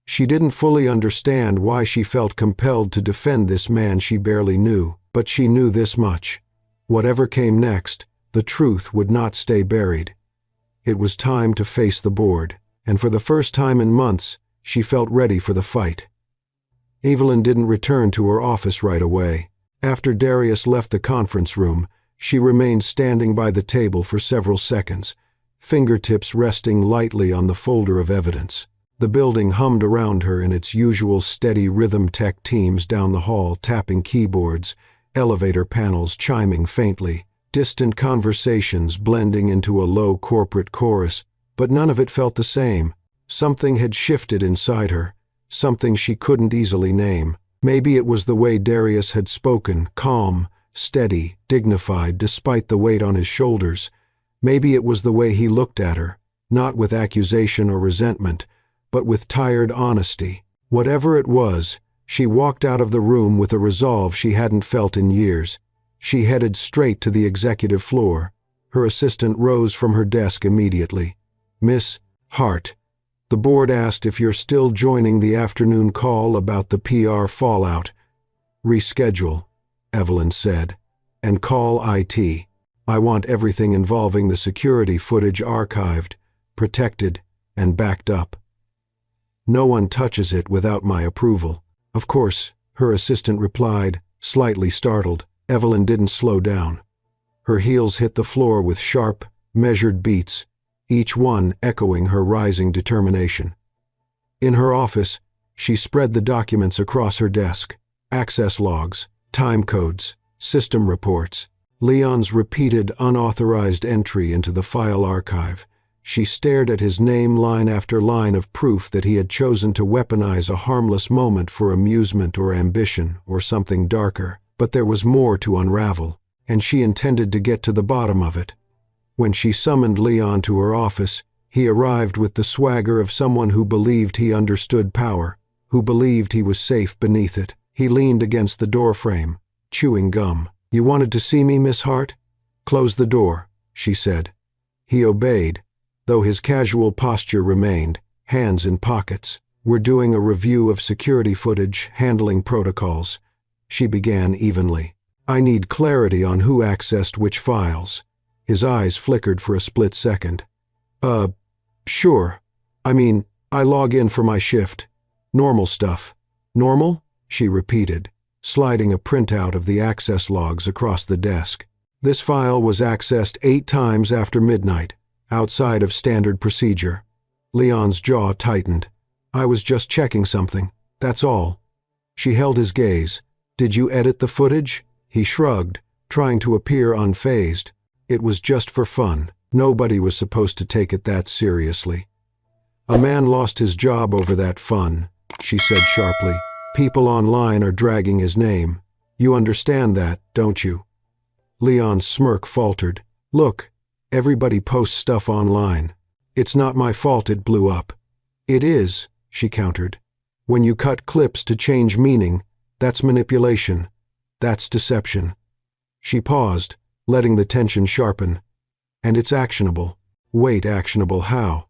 She didn't fully understand why she felt compelled to defend this man she barely knew, but she knew this much. Whatever came next, the truth would not stay buried. It was time to face the board, and for the first time in months, she felt ready for the fight. Evelyn didn't return to her office right away. After Darius left the conference room, she remained standing by the table for several seconds, fingertips resting lightly on the folder of evidence. The building hummed around her in its usual steady rhythm tech teams down the hall tapping keyboards, elevator panels chiming faintly, distant conversations blending into a low corporate chorus, but none of it felt the same. Something had shifted inside her, something she couldn't easily name. Maybe it was the way Darius had spoken, calm, steady, dignified despite the weight on his shoulders. Maybe it was the way he looked at her, not with accusation or resentment, but with tired honesty. Whatever it was, she walked out of the room with a resolve she hadn't felt in years. She headed straight to the executive floor. Her assistant rose from her desk immediately. "Miss Hart, the board asked if you're still joining the afternoon call about the PR fallout." "Reschedule," Evelyn said, "and call IT. I want everything involving the security footage archived, protected, and backed up. No one touches it without my approval." "Of course," her assistant replied, slightly startled. Evelyn didn't slow down. Her heels hit the floor with sharp, measured beats, each one echoing her rising determination. In her office, she spread the documents across her desk: access logs, time codes, system reports, Leon's repeated unauthorized entry into the file archive. She stared at his name line after line of proof that he had chosen to weaponize a harmless moment for amusement or ambition or something darker. But there was more to unravel, and she intended to get to the bottom of it. When she summoned Leon to her office, he arrived with the swagger of someone who believed he understood power, who believed he was safe beneath it. He leaned against the doorframe, chewing gum. "You wanted to see me, Miss Hart?" "Close the door," she said. He obeyed, though his casual posture remained, hands in pockets. "We're doing a review of security footage, handling protocols," she began evenly. "I need clarity on who accessed which files." His eyes flickered for a split second. Sure. I mean, I log in for my shift. Normal stuff." "Normal?" she repeated, sliding a printout of the access logs across the desk. "This file was accessed 8 times after midnight, outside of standard procedure." Leon's jaw tightened. "I was just checking something, that's all." She held his gaze. "Did you edit the footage?" He shrugged, trying to appear unfazed. "It was just for fun. Nobody was supposed to take it that seriously." "A man lost his job over that fun," she said sharply. "People online are dragging his name. You understand that, don't you?" Leon's smirk faltered. "Look, everybody posts stuff online. It's not my fault it blew up." "It is," she countered. "When you cut clips to change meaning, that's manipulation. That's deception." She paused, letting the tension sharpen. "And it's actionable." "Wait, actionable how?"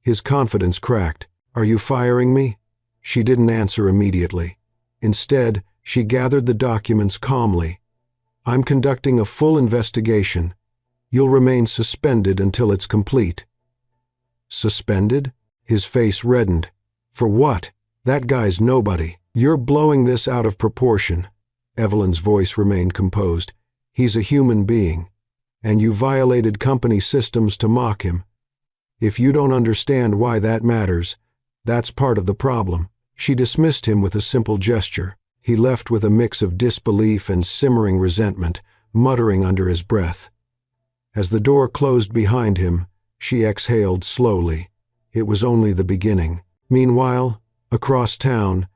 His confidence cracked. "Are you firing me?" She didn't answer immediately. Instead, she gathered the documents calmly. "I'm conducting a full investigation. You'll remain suspended until it's complete." "Suspended?" His face reddened. "For what? That guy's nobody." "You're blowing this out of proportion." Evelyn's voice remained composed. "He's a human being, and you violated company systems to mock him. If you don't understand why that matters, that's part of the problem." She dismissed him with a simple gesture. He left with a mix of disbelief and simmering resentment, muttering under his breath. As the door closed behind him, she exhaled slowly. It was only the beginning. Meanwhile, across town,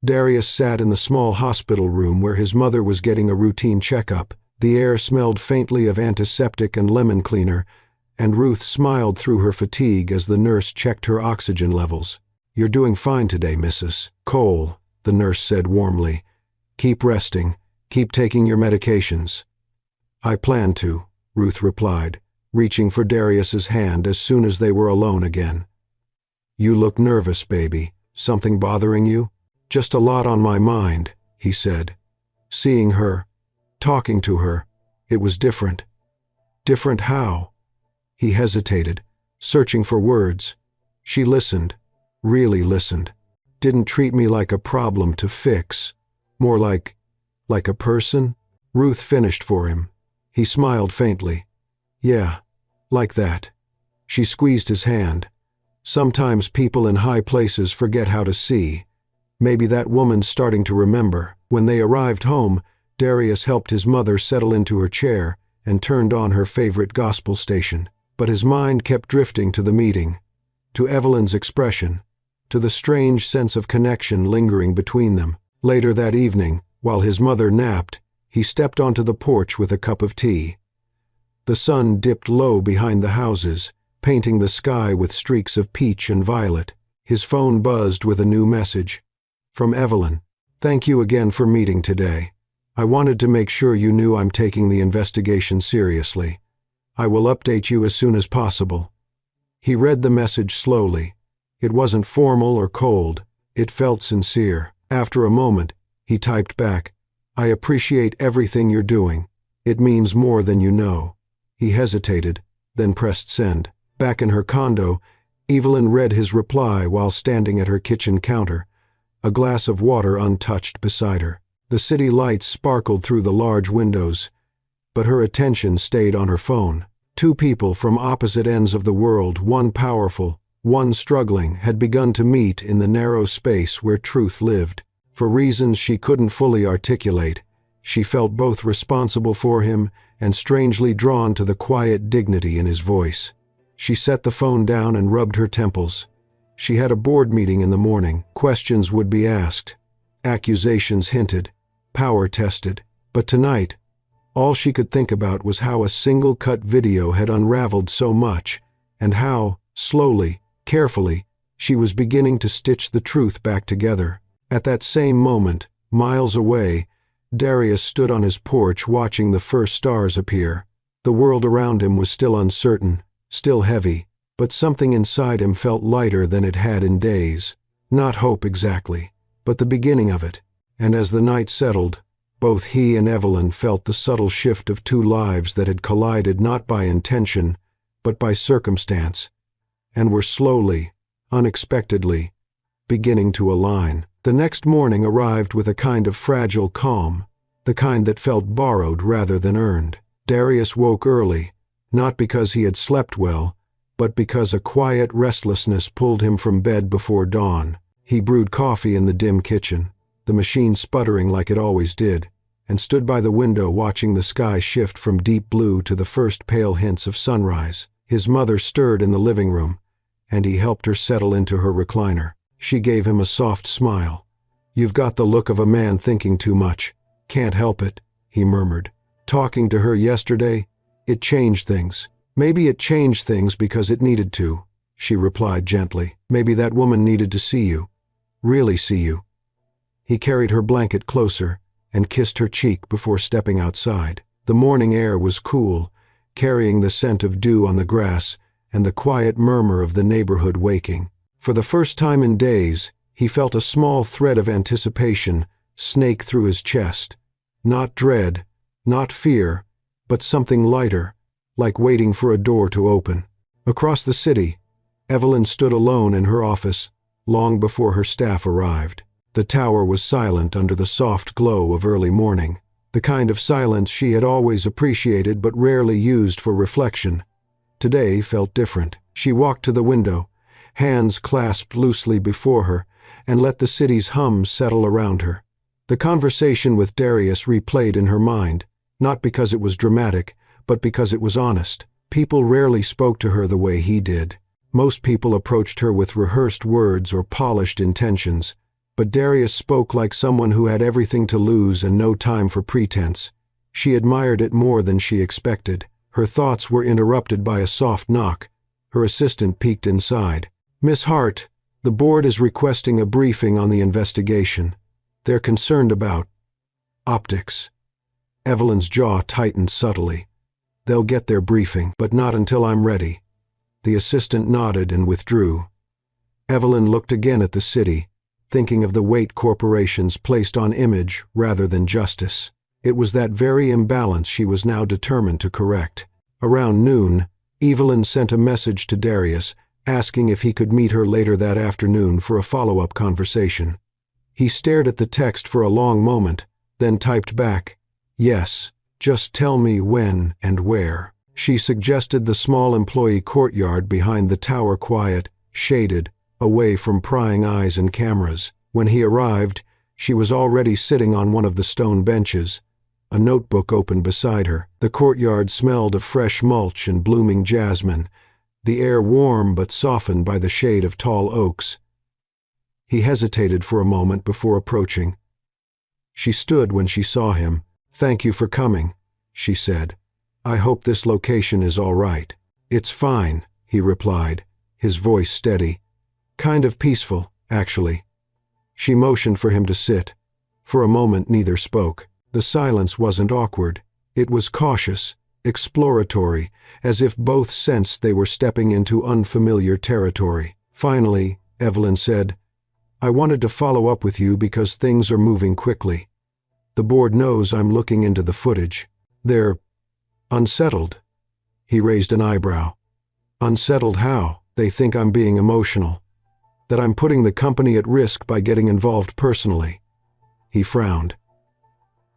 Darius sat in the small hospital room where his mother was getting a routine checkup. The air smelled faintly of antiseptic and lemon cleaner, and Ruth smiled through her fatigue as the nurse checked her oxygen levels. "You're doing fine today, Mrs. Cole," the nurse said warmly. "Keep resting. Keep taking your medications." "I plan to," Ruth replied, reaching for Darius's hand as soon as they were alone again. "You look nervous, baby. Something bothering you?" "Just a lot on my mind," he said. Seeing her, talking to her, it was different. Different how? He hesitated, searching for words. She listened, really listened. Didn't treat me like a problem to fix. More like a person? Ruth finished for him. He smiled faintly. "Yeah, like that." She squeezed his hand. "Sometimes people in high places forget how to see. Maybe that woman's starting to remember." When they arrived home, Darius helped his mother settle into her chair and turned on her favorite gospel station. But his mind kept drifting to the meeting, to Evelyn's expression, to the strange sense of connection lingering between them. Later that evening, while his mother napped, he stepped onto the porch with a cup of tea. The sun dipped low behind the houses, painting the sky with streaks of peach and violet. His phone buzzed with a new message. From Evelyn. Thank you again for meeting today. I wanted to make sure you knew I'm taking the investigation seriously. I will update you as soon as possible. He read the message slowly. It wasn't formal or cold. It felt sincere. After a moment, he typed back, I appreciate everything you're doing. It means more than you know. He hesitated, then pressed send. Back in her condo, Evelyn read his reply while standing at her kitchen counter, a glass of water untouched beside her. The city lights sparkled through the large windows, but her attention stayed on her phone. Two people from opposite ends of the world, one powerful, one struggling, had begun to meet in the narrow space where truth lived. For reasons she couldn't fully articulate, she felt both responsible for him and strangely drawn to the quiet dignity in his voice. She set the phone down and rubbed her temples. She had a board meeting in the morning. Questions would be asked, accusations hinted, power tested. But tonight, all she could think about was how a single-cut video had unraveled so much, and how, slowly, carefully, she was beginning to stitch the truth back together. At that same moment, miles away, Darius stood on his porch watching the first stars appear. The world around him was still uncertain, still heavy, but something inside him felt lighter than it had in days. Not hope exactly, but the beginning of it. And as the night settled, both he and Evelyn felt the subtle shift of two lives that had collided not by intention, but by circumstance, and were slowly, unexpectedly, beginning to align. The next morning arrived with a kind of fragile calm, the kind that felt borrowed rather than earned. Darius woke early, not because he had slept well, but because a quiet restlessness pulled him from bed before dawn. He brewed coffee in the dim kitchen, the machine sputtering like it always did, and stood by the window watching the sky shift from deep blue to the first pale hints of sunrise. His mother stirred in the living room, and he helped her settle into her recliner. She gave him a soft smile. You've got the look of a man thinking too much. Can't help it, he murmured. Talking to her yesterday, it changed things. Maybe it changed things because it needed to, she replied gently. Maybe that woman needed to see you. Really see you. He carried her blanket closer and kissed her cheek before stepping outside. The morning air was cool, carrying the scent of dew on the grass and the quiet murmur of the neighborhood waking. For the first time in days, he felt a small thread of anticipation snake through his chest. Not dread, not fear, but something lighter, like waiting for a door to open. Across the city, Evelyn stood alone in her office, long before her staff arrived. The tower was silent under the soft glow of early morning, the kind of silence she had always appreciated but rarely used for reflection. Today felt different. She walked to the window, hands clasped loosely before her, and let the city's hum settle around her. The conversation with Darius replayed in her mind, not because it was dramatic, but because it was honest. People rarely spoke to her the way he did. Most people approached her with rehearsed words or polished intentions, but Darius spoke like someone who had everything to lose and no time for pretense. She admired it more than she expected. Her thoughts were interrupted by a soft knock. Her assistant peeked inside. Miss Hart, the board is requesting a briefing on the investigation. They're concerned about optics. Evelyn's jaw tightened subtly. They'll get their briefing, but not until I'm ready. The assistant nodded and withdrew. Evelyn looked again at the city, thinking of the weight corporations placed on image rather than justice. It was that very imbalance she was now determined to correct. Around noon, Evelyn sent a message to Darius, asking if he could meet her later that afternoon for a follow-up conversation. He stared at the text for a long moment, then typed back, "Yes, just tell me when and where." She suggested the small employee courtyard behind the tower, quiet, shaded, away from prying eyes and cameras. When he arrived, she was already sitting on one of the stone benches, a notebook open beside her. The courtyard smelled of fresh mulch and blooming jasmine, the air warm but softened by the shade of tall oaks. He hesitated for a moment before approaching. She stood when she saw him. "Thank you for coming," she said. "I hope this location is all right." "It's fine," he replied, his voice steady. "Kind of peaceful, actually." She motioned for him to sit. For a moment neither spoke. The silence wasn't awkward. It was cautious, exploratory, as if both sensed they were stepping into unfamiliar territory. Finally, Evelyn said, "I wanted to follow up with you because things are moving quickly. The board knows I'm looking into the footage. They're unsettled." He raised an eyebrow. "Unsettled how? They think I'm being emotional. That I'm putting the company at risk by getting involved personally." He frowned.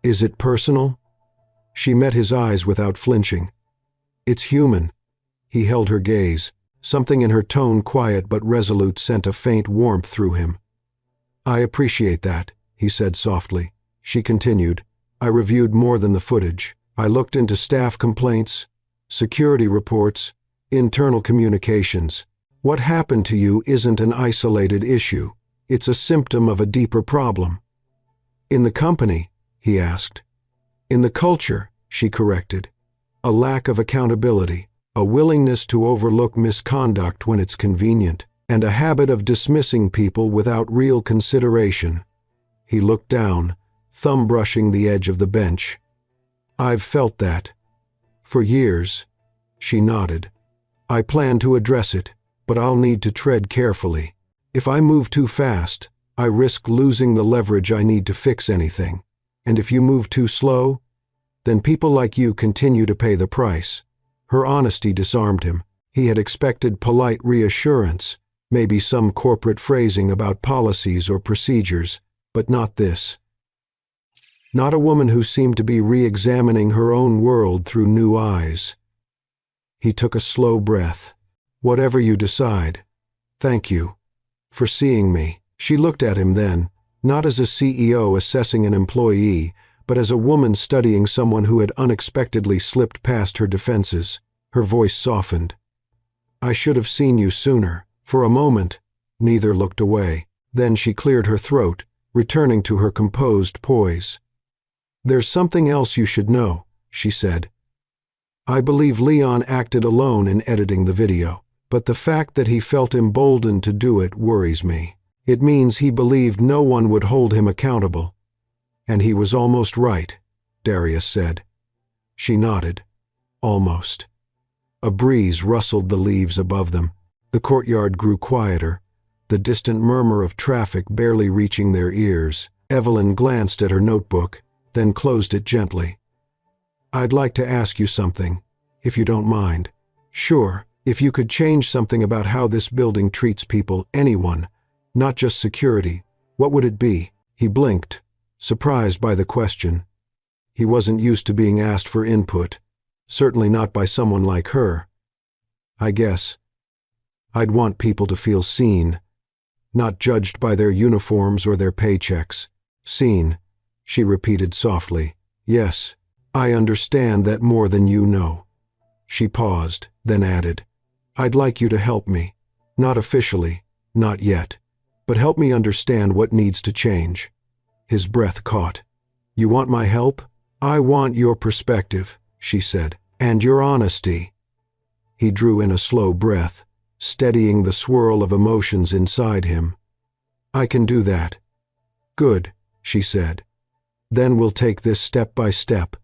"Is it personal?" She met his eyes without flinching. "It's human." He held her gaze. Something in her tone, quiet but resolute, sent a faint warmth through him. "I appreciate that," he said softly. She continued, "I reviewed more than the footage. I looked into staff complaints, security reports, internal communications. What happened to you isn't an isolated issue. It's a symptom of a deeper problem." "In the company?" he asked. "In the culture," she corrected. "A lack of accountability, a willingness to overlook misconduct when it's convenient, and a habit of dismissing people without real consideration." He looked down, thumb brushing the edge of the bench. "I've felt that. For years." She nodded. "I plan to address it, but I'll need to tread carefully. If I move too fast, I risk losing the leverage I need to fix anything. And if you move too slow, then people like you continue to pay the price." Her honesty disarmed him. He had expected polite reassurance, maybe some corporate phrasing about policies or procedures, but not this. Not a woman who seemed to be re-examining her own world through new eyes. He took a slow breath. "Whatever you decide, thank you for seeing me." She looked at him then, not as a CEO assessing an employee, but as a woman studying someone who had unexpectedly slipped past her defenses. Her voice softened. "I should have seen you sooner." For a moment, neither looked away. Then she cleared her throat, returning to her composed poise. "There's something else you should know," she said. "I believe Leon acted alone in editing the video, but the fact that he felt emboldened to do it worries me. It means he believed no one would hold him accountable." "And he was almost right," Darius said. She nodded. "Almost." A breeze rustled the leaves above them. The courtyard grew quieter, the distant murmur of traffic barely reaching their ears. Evelyn glanced at her notebook, then closed it gently. "I'd like to ask you something, if you don't mind." "Sure. If you could change something about how this building treats people, anyone, not just security, what would it be?" He blinked, surprised by the question. He wasn't used to being asked for input, certainly not by someone like her. "I guess I'd want people to feel seen, not judged by their uniforms or their paychecks." "Seen," she repeated softly. "Yes, I understand that more than you know." She paused, then added, "I'd like you to help me. Not officially, not yet, but help me understand what needs to change." His breath caught. "You want my help?" "I want your perspective," she said, "and your honesty." He drew in a slow breath, steadying the swirl of emotions inside him. "I can do that." "Good," she said. "Then we'll take this step by step.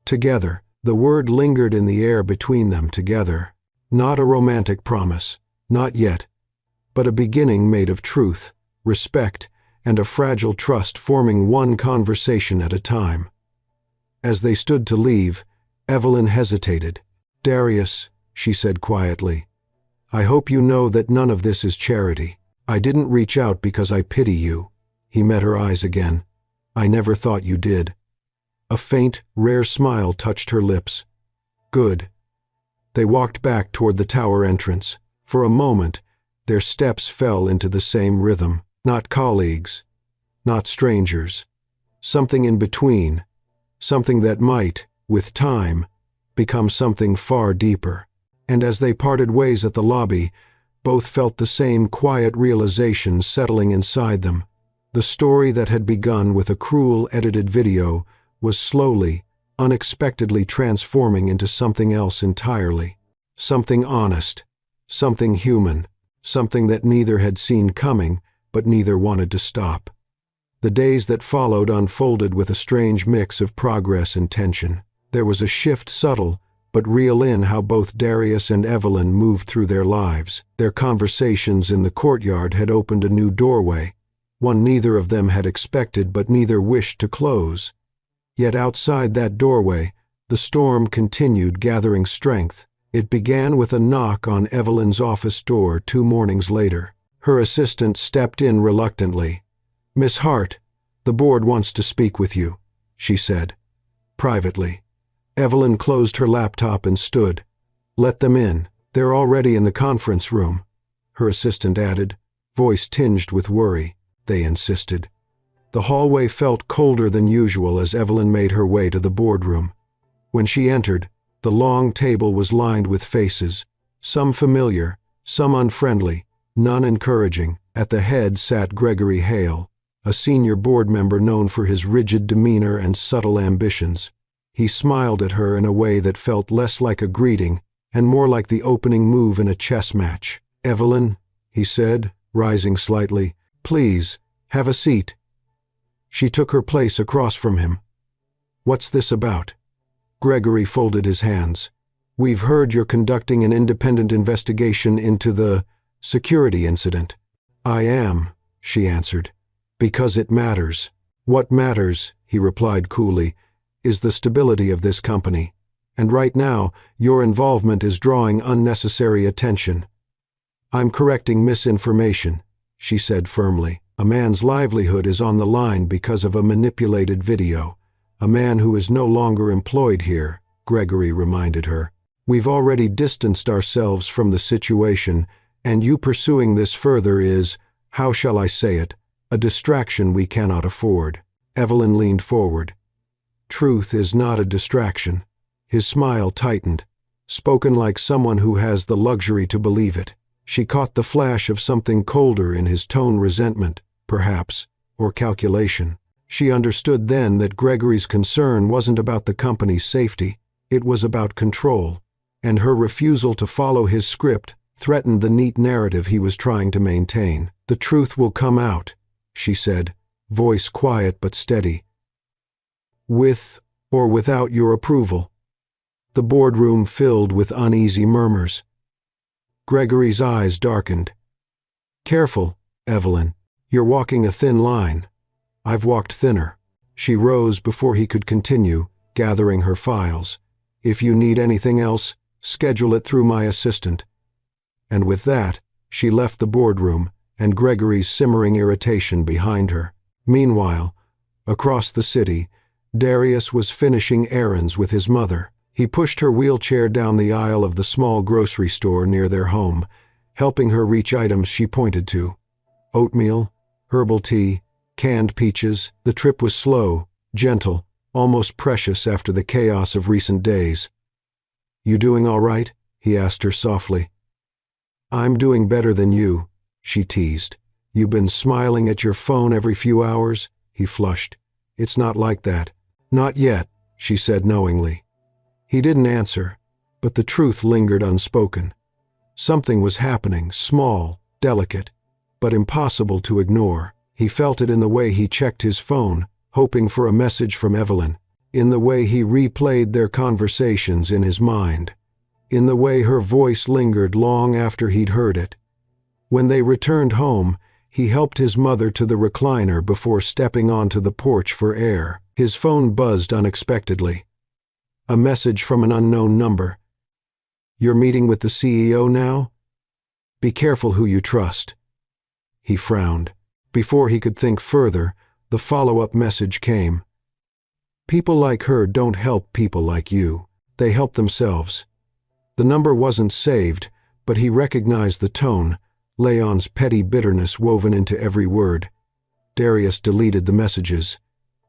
Together." The word lingered in the air between them, together. Not a romantic promise, not yet, but a beginning made of truth, respect, and a fragile trust forming one conversation at a time. As they stood to leave, Evelyn hesitated. "Darius," she said quietly, "I hope you know that none of this is charity. I didn't reach out because I pity you." He met her eyes again. "I never thought you did." A faint, rare smile touched her lips. "Good." They walked back toward the tower entrance. For a moment, their steps fell into the same rhythm. Not colleagues, not strangers. Something in between. Something that might, with time, become something far deeper. And as they parted ways at the lobby, Both felt the same quiet realization settling inside them. The story that had begun with a cruel edited video was slowly, unexpectedly transforming into something else entirely. Something honest, something human, something that neither had seen coming, but neither wanted to stop. The days that followed unfolded with a strange mix of progress and tension. There was a shift subtle, but real in how both Darius and Evelyn moved through their lives. Their conversations in the courtyard had opened a new doorway, one neither of them had expected but neither wished to close. Yet outside that doorway, the storm continued, gathering strength. It began with a knock on Evelyn's office door 2 mornings later. Her assistant stepped in reluctantly. "Miss Hart, the board wants to speak with you," she said, privately. Evelyn closed her laptop and stood. "Let them in. They're already in the conference room," her assistant added, voice tinged with worry. They insisted. The hallway felt colder than usual as Evelyn made her way to the boardroom. When she entered, the long table was lined with faces, some familiar, some unfriendly, none encouraging. At the head sat Gregory Hale, a senior board member known for his rigid demeanor and subtle ambitions. He smiled at her in a way that felt less like a greeting and more like the opening move in a chess match. "Evelyn," he said, rising slightly, "please, have a seat." She took her place across from him. "What's this about?" Gregory folded his hands. "We've heard you're conducting an independent investigation into the security incident." "I am," she answered, "because it matters." "What matters," he replied coolly, "is the stability of this company. And right now, your involvement is drawing unnecessary attention." "I'm correcting misinformation," she said firmly. "A man's livelihood is on the line because of a manipulated video. A man who is no longer employed here," Gregory reminded her. "We've already distanced ourselves from the situation, and you pursuing this further is, how shall I say it, a distraction we cannot afford." Evelyn leaned forward. "Truth is not a distraction." His smile tightened, spoken like someone who has the luxury to believe it. She caught the flash of something colder in his tone, resentment, perhaps, or calculation. She understood then that Gregory's concern wasn't about the company's safety, it was about control, and her refusal to follow his script threatened the neat narrative he was trying to maintain. "The truth will come out," she said, voice quiet but steady. "With or without your approval." The boardroom filled with uneasy murmurs. Gregory's eyes darkened. "Careful, Evelyn. You're walking a thin line. I've walked thinner." She rose before he could continue, gathering her files. "If you need anything else, schedule it through my assistant." And with that, she left the boardroom, and Gregory's simmering irritation behind her. Meanwhile, across the city, Darius was finishing errands with his mother. He pushed her wheelchair down the aisle of the small grocery store near their home, helping her reach items she pointed to. Oatmeal, herbal tea, canned peaches. The trip was slow, gentle, almost precious after the chaos of recent days. "You doing all right?" he asked her softly. "I'm doing better than you," she teased. "You been smiling at your phone every few hours?" He flushed. "It's not like that." "Not yet," she said knowingly. He didn't answer, but the truth lingered unspoken. Something was happening, small, delicate, but impossible to ignore. He felt it in the way he checked his phone, hoping for a message from Evelyn, in the way he replayed their conversations in his mind, in the way her voice lingered long after he'd heard it. When they returned home, he helped his mother to the recliner before stepping onto the porch for air. His phone buzzed unexpectedly. A message from an unknown number. "You're meeting with the CEO now? Be careful who you trust." He frowned. Before he could think further, the follow-up message came. "People like her don't help people like you. They help themselves." The number wasn't saved, but he recognized the tone, Leon's petty bitterness woven into every word. Darius deleted the messages,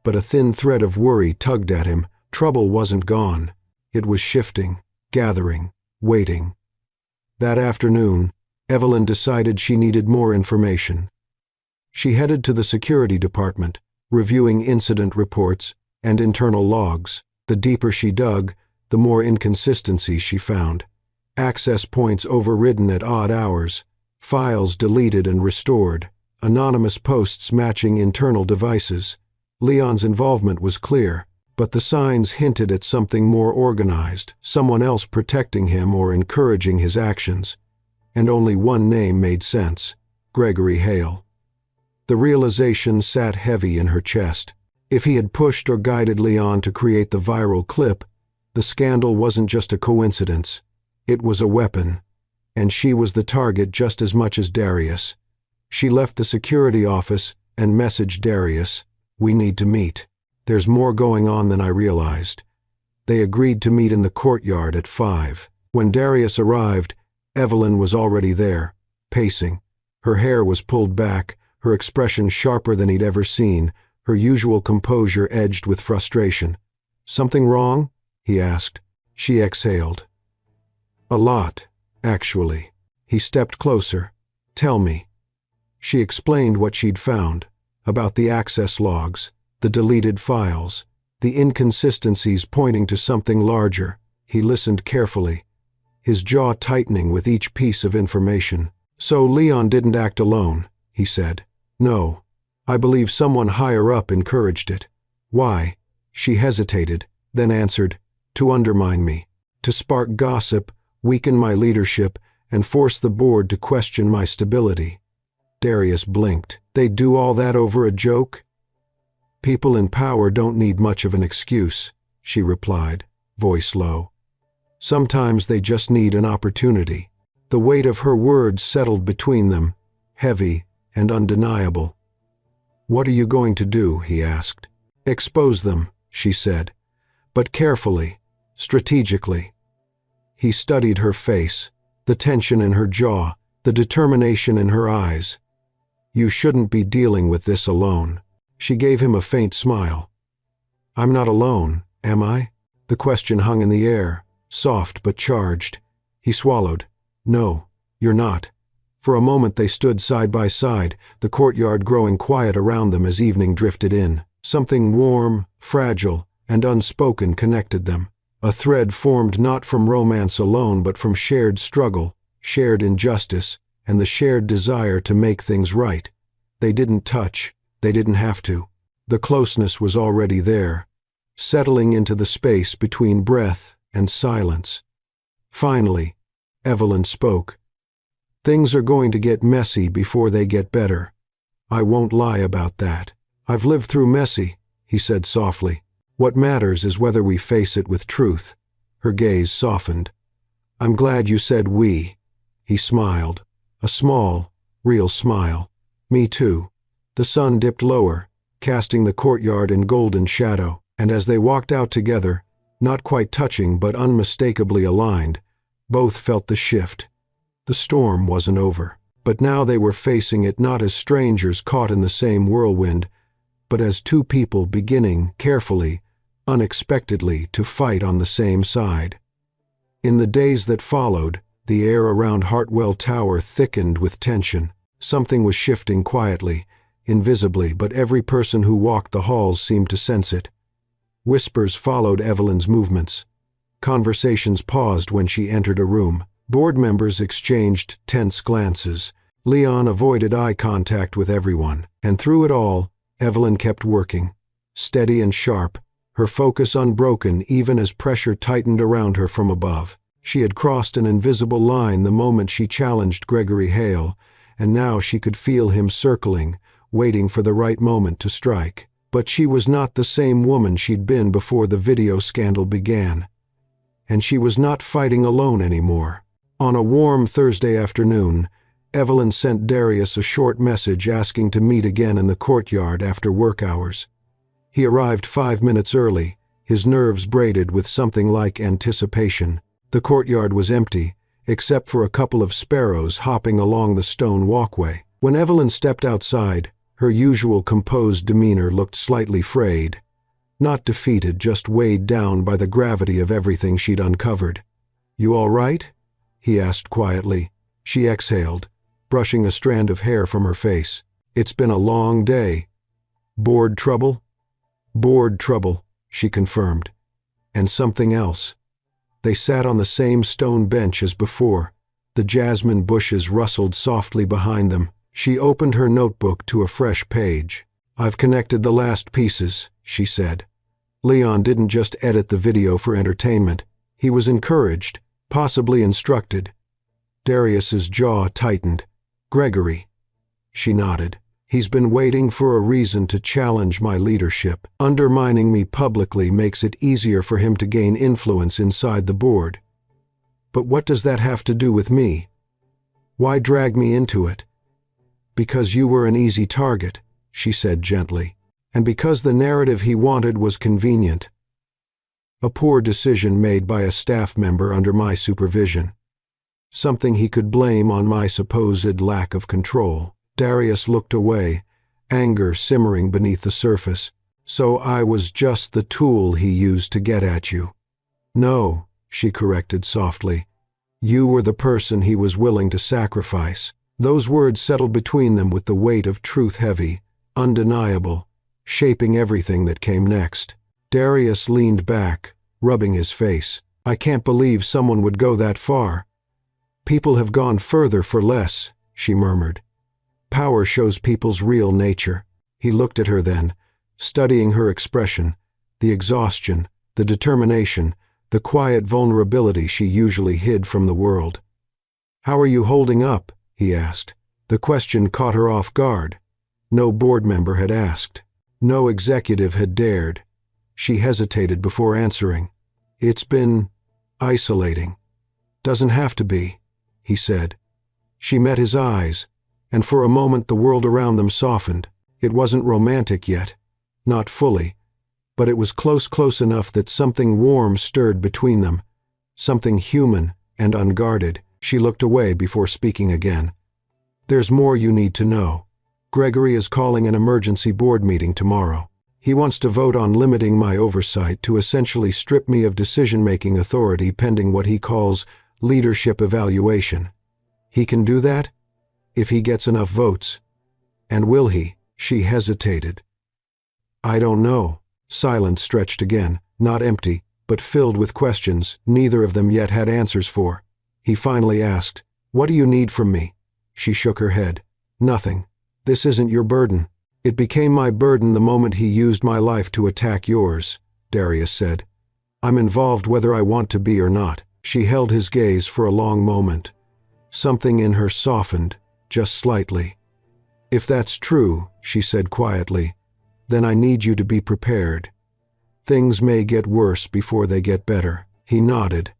but a thin thread of worry tugged at him. Trouble wasn't gone. It was shifting, gathering, waiting. That afternoon, Evelyn decided she needed more information. She headed to the security department, reviewing incident reports and internal logs. The deeper she dug, the more inconsistencies she found. Access points overridden at odd hours, files deleted and restored, anonymous posts matching internal devices. Leon's involvement was clear, but the signs hinted at something more organized, someone else protecting him or encouraging his actions. And only one name made sense: Gregory Hale. The realization sat heavy in her chest. If he had pushed or guided Leon to create the viral clip, the scandal wasn't just a coincidence. It was a weapon, and she was the target just as much as Darius. She left the security office and messaged Darius, "We need to meet. There's more going on than I realized." They agreed to meet in the courtyard at 5. When Darius arrived, Evelyn was already there, pacing. Her hair was pulled back, her expression sharper than he'd ever seen, her usual composure edged with frustration. "Something wrong?" he asked. She exhaled. "A lot, actually." He stepped closer. "Tell me." She explained what she'd found, about the access logs, the deleted files, the inconsistencies pointing to something larger. He listened carefully, his jaw tightening with each piece of information. "So Leon didn't act alone," he said. "No. I believe someone higher up encouraged it." "Why?" She hesitated, then answered, "To undermine me, to spark gossip, weaken my leadership, and force the board to question my stability." Darius blinked. "They'd do all that over a joke?" "People in power don't need much of an excuse," she replied, voice low. "Sometimes they just need an opportunity." The weight of her words settled between them, heavy and undeniable. "What are you going to do?" he asked. "Expose them," she said, "but carefully, strategically." He studied her face, the tension in her jaw, the determination in her eyes. "You shouldn't be dealing with this alone." She gave him a faint smile. "I'm not alone, am I?" The question hung in the air, soft but charged. He swallowed. "No, you're not." For a moment they stood side by side, the courtyard growing quiet around them as evening drifted in. Something warm, fragile, and unspoken connected them. A thread formed not from romance alone but from shared struggle, shared injustice, and the shared desire to make things right. They didn't touch. They didn't have to. The closeness was already there, settling into the space between breath and silence. Finally, Evelyn spoke. "Things are going to get messy before they get better. I won't lie about that. I've lived through messy," he said softly. "What matters is whether we face it with truth." Her gaze softened. "I'm glad you said we." He smiled, a small, real smile. "Me too." The sun dipped lower, casting the courtyard in golden shadow, and as they walked out together, not quite touching but unmistakably aligned, both felt the shift. The storm wasn't over, but now they were facing it not as strangers caught in the same whirlwind, but as two people beginning, carefully, unexpectedly, to fight on the same side. In the days that followed, the air around Hartwell Tower thickened with tension. Something was shifting quietly, invisibly, but every person who walked the halls seemed to sense it. Whispers followed Evelyn's movements. Conversations paused when she entered a room. Board members exchanged tense glances. Leon avoided eye contact with everyone. And through it all, Evelyn kept working, steady and sharp, her focus unbroken even as pressure tightened around her from above. She had crossed an invisible line the moment she challenged Gregory Hale, and now she could feel him circling, waiting for the right moment to strike. But she was not the same woman she'd been before the video scandal began. And she was not fighting alone anymore. On a warm Thursday afternoon, Evelyn sent Darius a short message asking to meet again in the courtyard after work hours. He arrived 5 minutes early, his nerves braided with something like anticipation. The courtyard was empty, except for a couple of sparrows hopping along the stone walkway. When Evelyn stepped outside, her usual composed demeanor looked slightly frayed. Not defeated, just weighed down by the gravity of everything she'd uncovered. "You all right?" he asked quietly. She exhaled, brushing a strand of hair from her face. It's been a long day. Bored trouble? Bored trouble, she confirmed. And something else. They sat on the same stone bench as before. The jasmine bushes rustled softly behind them. She opened her notebook to a fresh page. I've connected the last pieces, she said. Leon didn't just edit the video for entertainment. He was encouraged, possibly instructed. Darius's jaw tightened. Gregory. She nodded. He's been waiting for a reason to challenge my leadership. Undermining me publicly makes it easier for him to gain influence inside the board. But what does that have to do with me? Why drag me into it? Because you were an easy target, she said gently, and because the narrative he wanted was convenient. A poor decision made by a staff member under my supervision. Something he could blame on my supposed lack of control. Darius looked away, anger simmering beneath the surface. So I was just the tool he used to get at you. No, she corrected softly. You were the person he was willing to sacrifice. Those words settled between them with the weight of truth heavy, undeniable, shaping everything that came next. Darius leaned back, rubbing his face. I can't believe someone would go that far. People have gone further for less, she murmured. Power shows people's real nature. He looked at her then, studying her expression, the exhaustion, the determination, the quiet vulnerability she usually hid from the world. How are you holding up? He asked. The question caught her off guard. No board member had asked. No executive had dared. She hesitated before answering. It's been isolating. Doesn't have to be, he said. She met his eyes, and for a moment the world around them softened. It wasn't romantic yet, not fully, but it was close enough that something warm stirred between them, something human and unguarded. She looked away before speaking again. There's more you need to know. Gregory is calling an emergency board meeting tomorrow. He wants to vote on limiting my oversight to essentially strip me of decision-making authority pending what he calls leadership evaluation. He can do that? If he gets enough votes. And will he? She hesitated. I don't know. Silence stretched again, not empty, but filled with questions neither of them yet had answers for. He finally asked, What do you need from me? She shook her head. Nothing. This isn't your burden. It became my burden the moment he used my life to attack yours, Darius said. I'm involved whether I want to be or not. She held his gaze for a long moment. Something in her softened, just slightly. If that's true, she said quietly, then I need you to be prepared. Things may get worse before they get better. He nodded.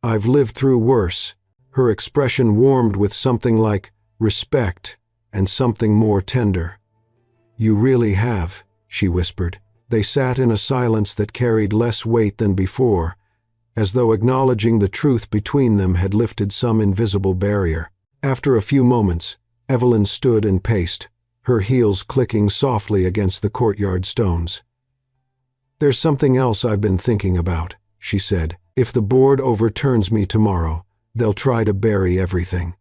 I've lived through worse. Her expression warmed with something like respect and something more tender. You really have, she whispered. They sat in a silence that carried less weight than before, as though acknowledging the truth between them had lifted some invisible barrier. After a few moments, Evelyn stood and paced, her heels clicking softly against the courtyard stones. There's something else I've been thinking about, she said. If the board overturns me tomorrow, they'll try to bury everything.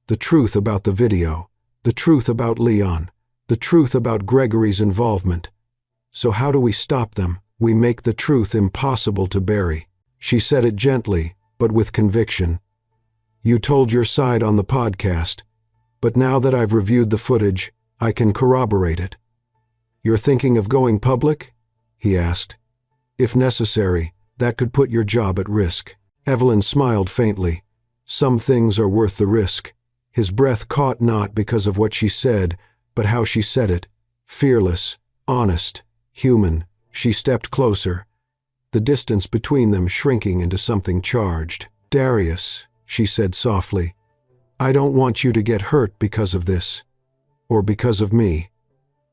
The truth about the video, the truth about Leon, the truth about Gregory's involvement. So how do we stop them? We make the truth impossible to bury. She said it gently, but with conviction. You told your side on the podcast, but now that I've reviewed the footage, I can corroborate it. You're thinking of going public? He asked. If necessary, that could put your job at risk. Evelyn smiled faintly. Some things are worth the risk. His breath caught not because of what she said, but how she said it. Fearless, honest, human. She stepped closer, the distance between them shrinking into something charged. Darius, she said softly, I don't want you to get hurt because of this, or because of me.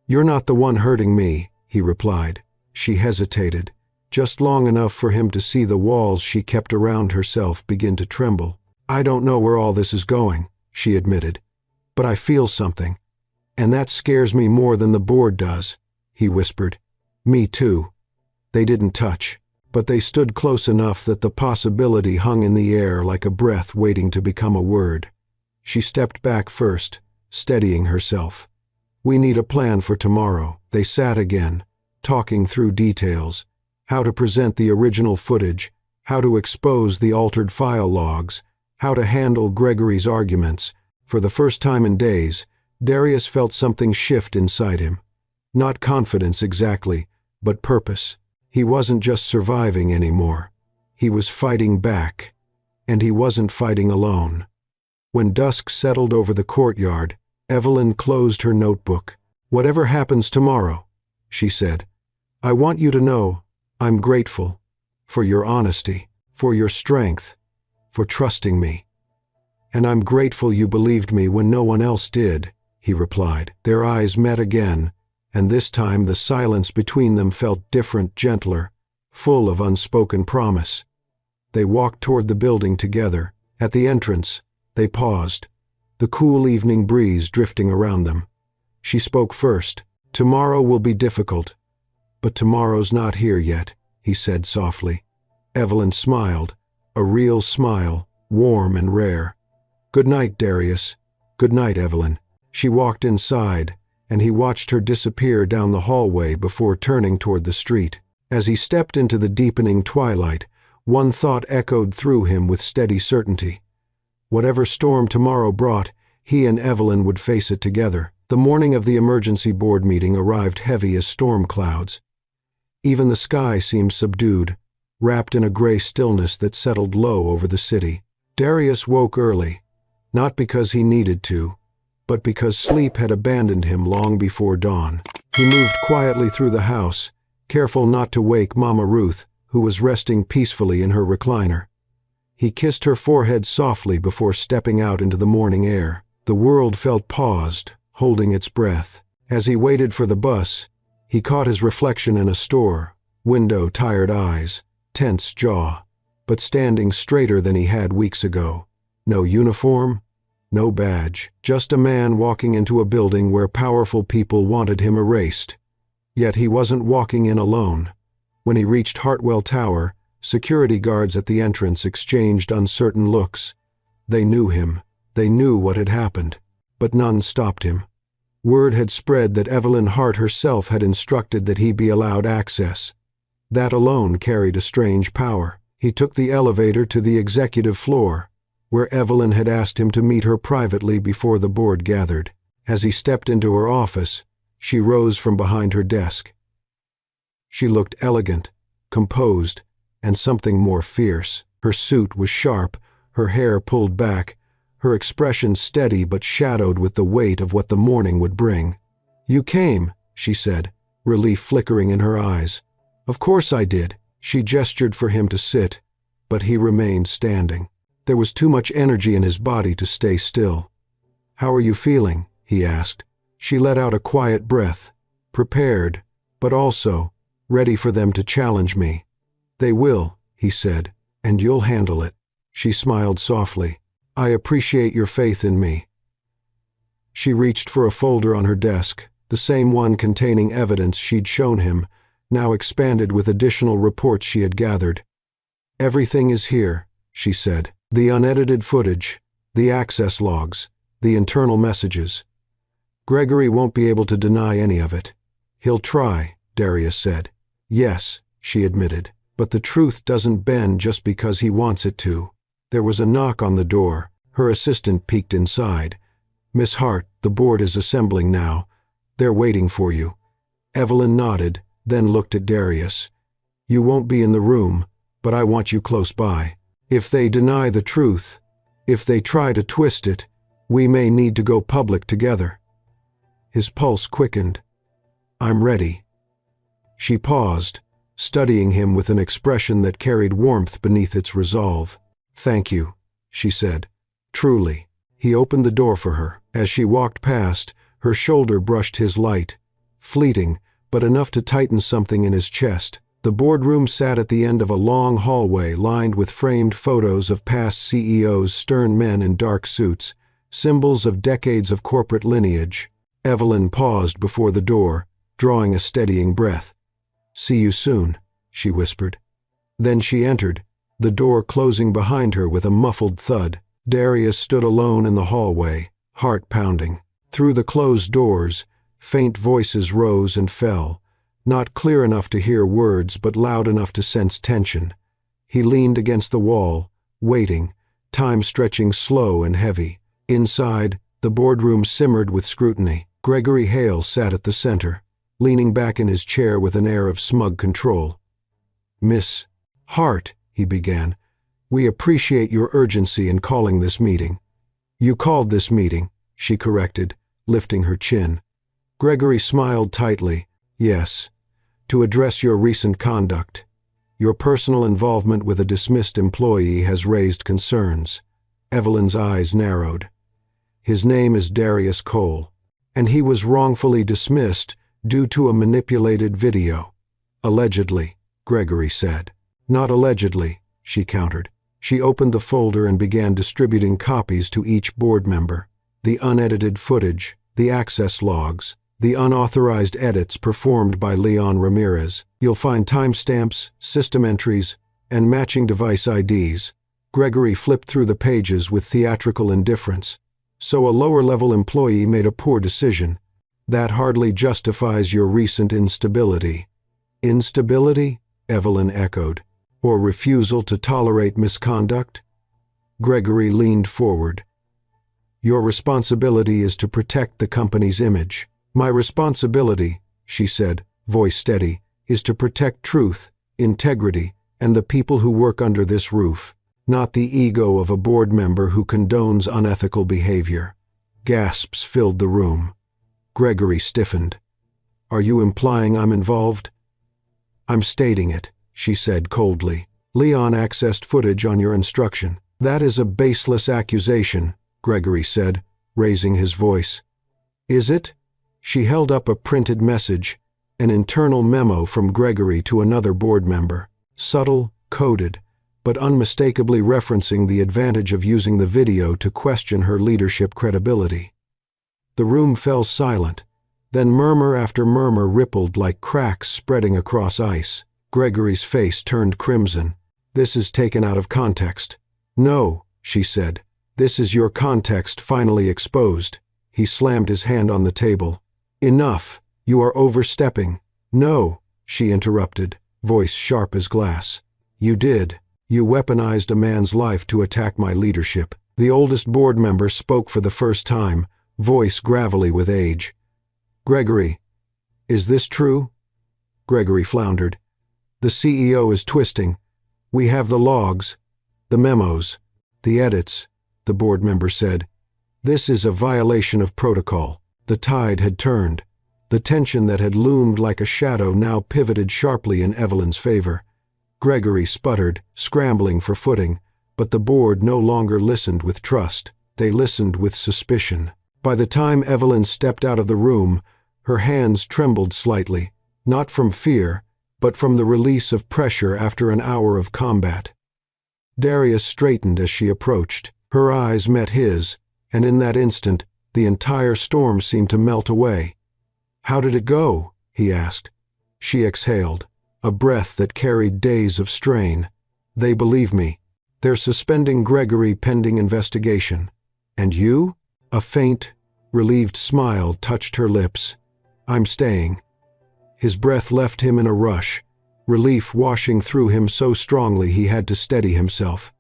You're not the one hurting me, he replied. She hesitated, just long enough for him to see the walls she kept around herself begin to tremble. I don't know where all this is going, she admitted, but I feel something. And that scares me more than the board does, he whispered. Me too. They didn't touch, but they stood close enough that the possibility hung in the air like a breath waiting to become a word. She stepped back first, steadying herself. "We need a plan for tomorrow." They sat again, talking through details, how to present the original footage, how to expose the altered file logs, how to handle Gregory's arguments. For the first time in days, Darius felt something shift inside him. Not confidence exactly, but purpose. He wasn't just surviving anymore. He was fighting back, and he wasn't fighting alone. When dusk settled over the courtyard, Evelyn closed her notebook. "Whatever happens tomorrow," she said, "I want you to know I'm grateful for your honesty, for your strength, for trusting me." "And I'm grateful you believed me when no one else did," he replied. Their eyes met again, and this time the silence between them felt different, gentler, full of unspoken promise. They walked toward the building together. At the entrance, they paused, the cool evening breeze drifting around them. She spoke first. "Tomorrow will be difficult, but tomorrow's not here yet," he said softly. Evelyn smiled, a real smile, warm and rare. "Good night, Darius." "Good night, Evelyn." She walked inside, and he watched her disappear down the hallway before turning toward the street. As he stepped into the deepening twilight, one thought echoed through him with steady certainty. Whatever storm tomorrow brought, he and Evelyn would face it together. The morning of the emergency board meeting arrived heavy as storm clouds. Even the sky seemed subdued, wrapped in a gray stillness that settled low over the city. Darius woke early, not because he needed to, but because sleep had abandoned him long before dawn. He moved quietly through the house, careful not to wake Mama Ruth, who was resting peacefully in her recliner. He kissed her forehead softly before stepping out into the morning air. The world felt paused, holding its breath. As he waited for the bus, he caught his reflection in a store, window, tired eyes, tense jaw, but standing straighter than he had weeks ago. No uniform, no badge, just a man walking into a building where powerful people wanted him erased. Yet he wasn't walking in alone. When he reached Hartwell Tower, security guards at the entrance exchanged uncertain looks. They knew him. They knew what had happened, but none stopped him. Word had spread that Evelyn Hart herself had instructed that he be allowed access. That alone carried a strange power. He took the elevator to the executive floor, where Evelyn had asked him to meet her privately before the board gathered. As he stepped into her office, she rose from behind her desk. She looked elegant, composed, and something more fierce. Her suit was sharp, her hair pulled back, her expression steady but shadowed with the weight of what the morning would bring. "You came," she said, relief flickering in her eyes. "Of course I did." She gestured for him to sit, but he remained standing. There was too much energy in his body to stay still. "How are you feeling?" he asked. She let out a quiet breath, prepared, but also ready for them to challenge me. "They will," he said, "and you'll handle it." She smiled softly. "I appreciate your faith in me." She reached for a folder on her desk, the same one containing evidence she'd shown him, now expanded with additional reports she had gathered. "Everything is here," she said. "The unedited footage, the access logs, the internal messages. Gregory won't be able to deny any of it." "He'll try," Darius said. "Yes," she admitted, "but the truth doesn't bend just because he wants it to." There was a knock on the door. Her assistant peeked inside. "Miss Hart, the board is assembling now. They're waiting for you." Evelyn nodded, then looked at Darius. "You won't be in the room, but I want you close by. If they deny the truth, if they try to twist it, we may need to go public together." His pulse quickened. "I'm ready." She paused, studying him with an expression that carried warmth beneath its resolve. "Thank you," she said. "Truly." He opened the door for her. As she walked past, her shoulder brushed his light, fleeting, but enough to tighten something in his chest. The boardroom sat at the end of a long hallway lined with framed photos of past CEOs, stern men in dark suits, symbols of decades of corporate lineage. Evelyn paused before the door, drawing a steadying breath. "See you soon," she whispered. Then she entered, the door closing behind her with a muffled thud. Darius stood alone in the hallway, heart pounding. Through the closed doors, faint voices rose and fell, not clear enough to hear words but loud enough to sense tension. He leaned against the wall, waiting, time stretching slow and heavy. Inside, the boardroom simmered with scrutiny. Gregory Hale sat at the center, leaning back in his chair with an air of smug control. "Miss Hart," he began, "we appreciate your urgency in calling this meeting." "You called this meeting," she corrected, lifting her chin. Gregory smiled tightly. "Yes, to address your recent conduct. Your personal involvement with a dismissed employee has raised concerns." Evelyn's eyes narrowed. "His name is Darius Cole, and he was wrongfully dismissed due to a manipulated video." "Allegedly," Gregory said. "Not allegedly," she countered. She opened the folder and began distributing copies to each board member. The unedited footage, the access logs, the unauthorized edits performed by Leon Ramirez. You'll find timestamps, system entries, and matching device IDs. Gregory flipped through the pages with theatrical indifference. "So a lower-level employee made a poor decision. That hardly justifies your recent instability." "Instability?" Evelyn echoed. "Or refusal to tolerate misconduct?" Gregory leaned forward. "Your responsibility is to protect the company's image." "My responsibility," she said, voice steady, "is to protect truth, integrity, and the people who work under this roof, not the ego of a board member who condones unethical behavior." Gasps filled the room. Gregory stiffened. "Are you implying I'm involved?" "I'm stating it," she said coldly. "Leon accessed footage on your instruction." "That is a baseless accusation," Gregory said, raising his voice. "Is it?" She held up a printed message, an internal memo from Gregory to another board member, subtle, coded, but unmistakably referencing the advantage of using the video to question her leadership credibility. The room fell silent, then murmur after murmur rippled like cracks spreading across ice. Gregory's face turned crimson. "This is taken out of context." "No," she said. "This is your context finally exposed." He slammed his hand on the table. "Enough. You are overstepping." "No," she interrupted, voice sharp as glass. "You did. You weaponized a man's life to attack my leadership." The oldest board member spoke for the first time, voice gravelly with age. "Gregory, is this true?" Gregory floundered. "The CEO is twisting. We have the logs, the memos, the edits," the board member said. "This is a violation of protocol." The tide had turned. The tension that had loomed like a shadow now pivoted sharply in Evelyn's favor. Gregory sputtered, scrambling for footing, but the board no longer listened with trust. They listened with suspicion. By the time Evelyn stepped out of the room, her hands trembled slightly, not from fear, but from the release of pressure after an hour of combat. Darius straightened as she approached. Her eyes met his, and in that instant, the entire storm seemed to melt away. "How did it go?" he asked. She exhaled, a breath that carried days of strain. "They believe me. They're suspending Gregory pending investigation." "And you?" A faint, relieved smile touched her lips. "I'm staying." His breath left him in a rush, relief washing through him so strongly he had to steady himself.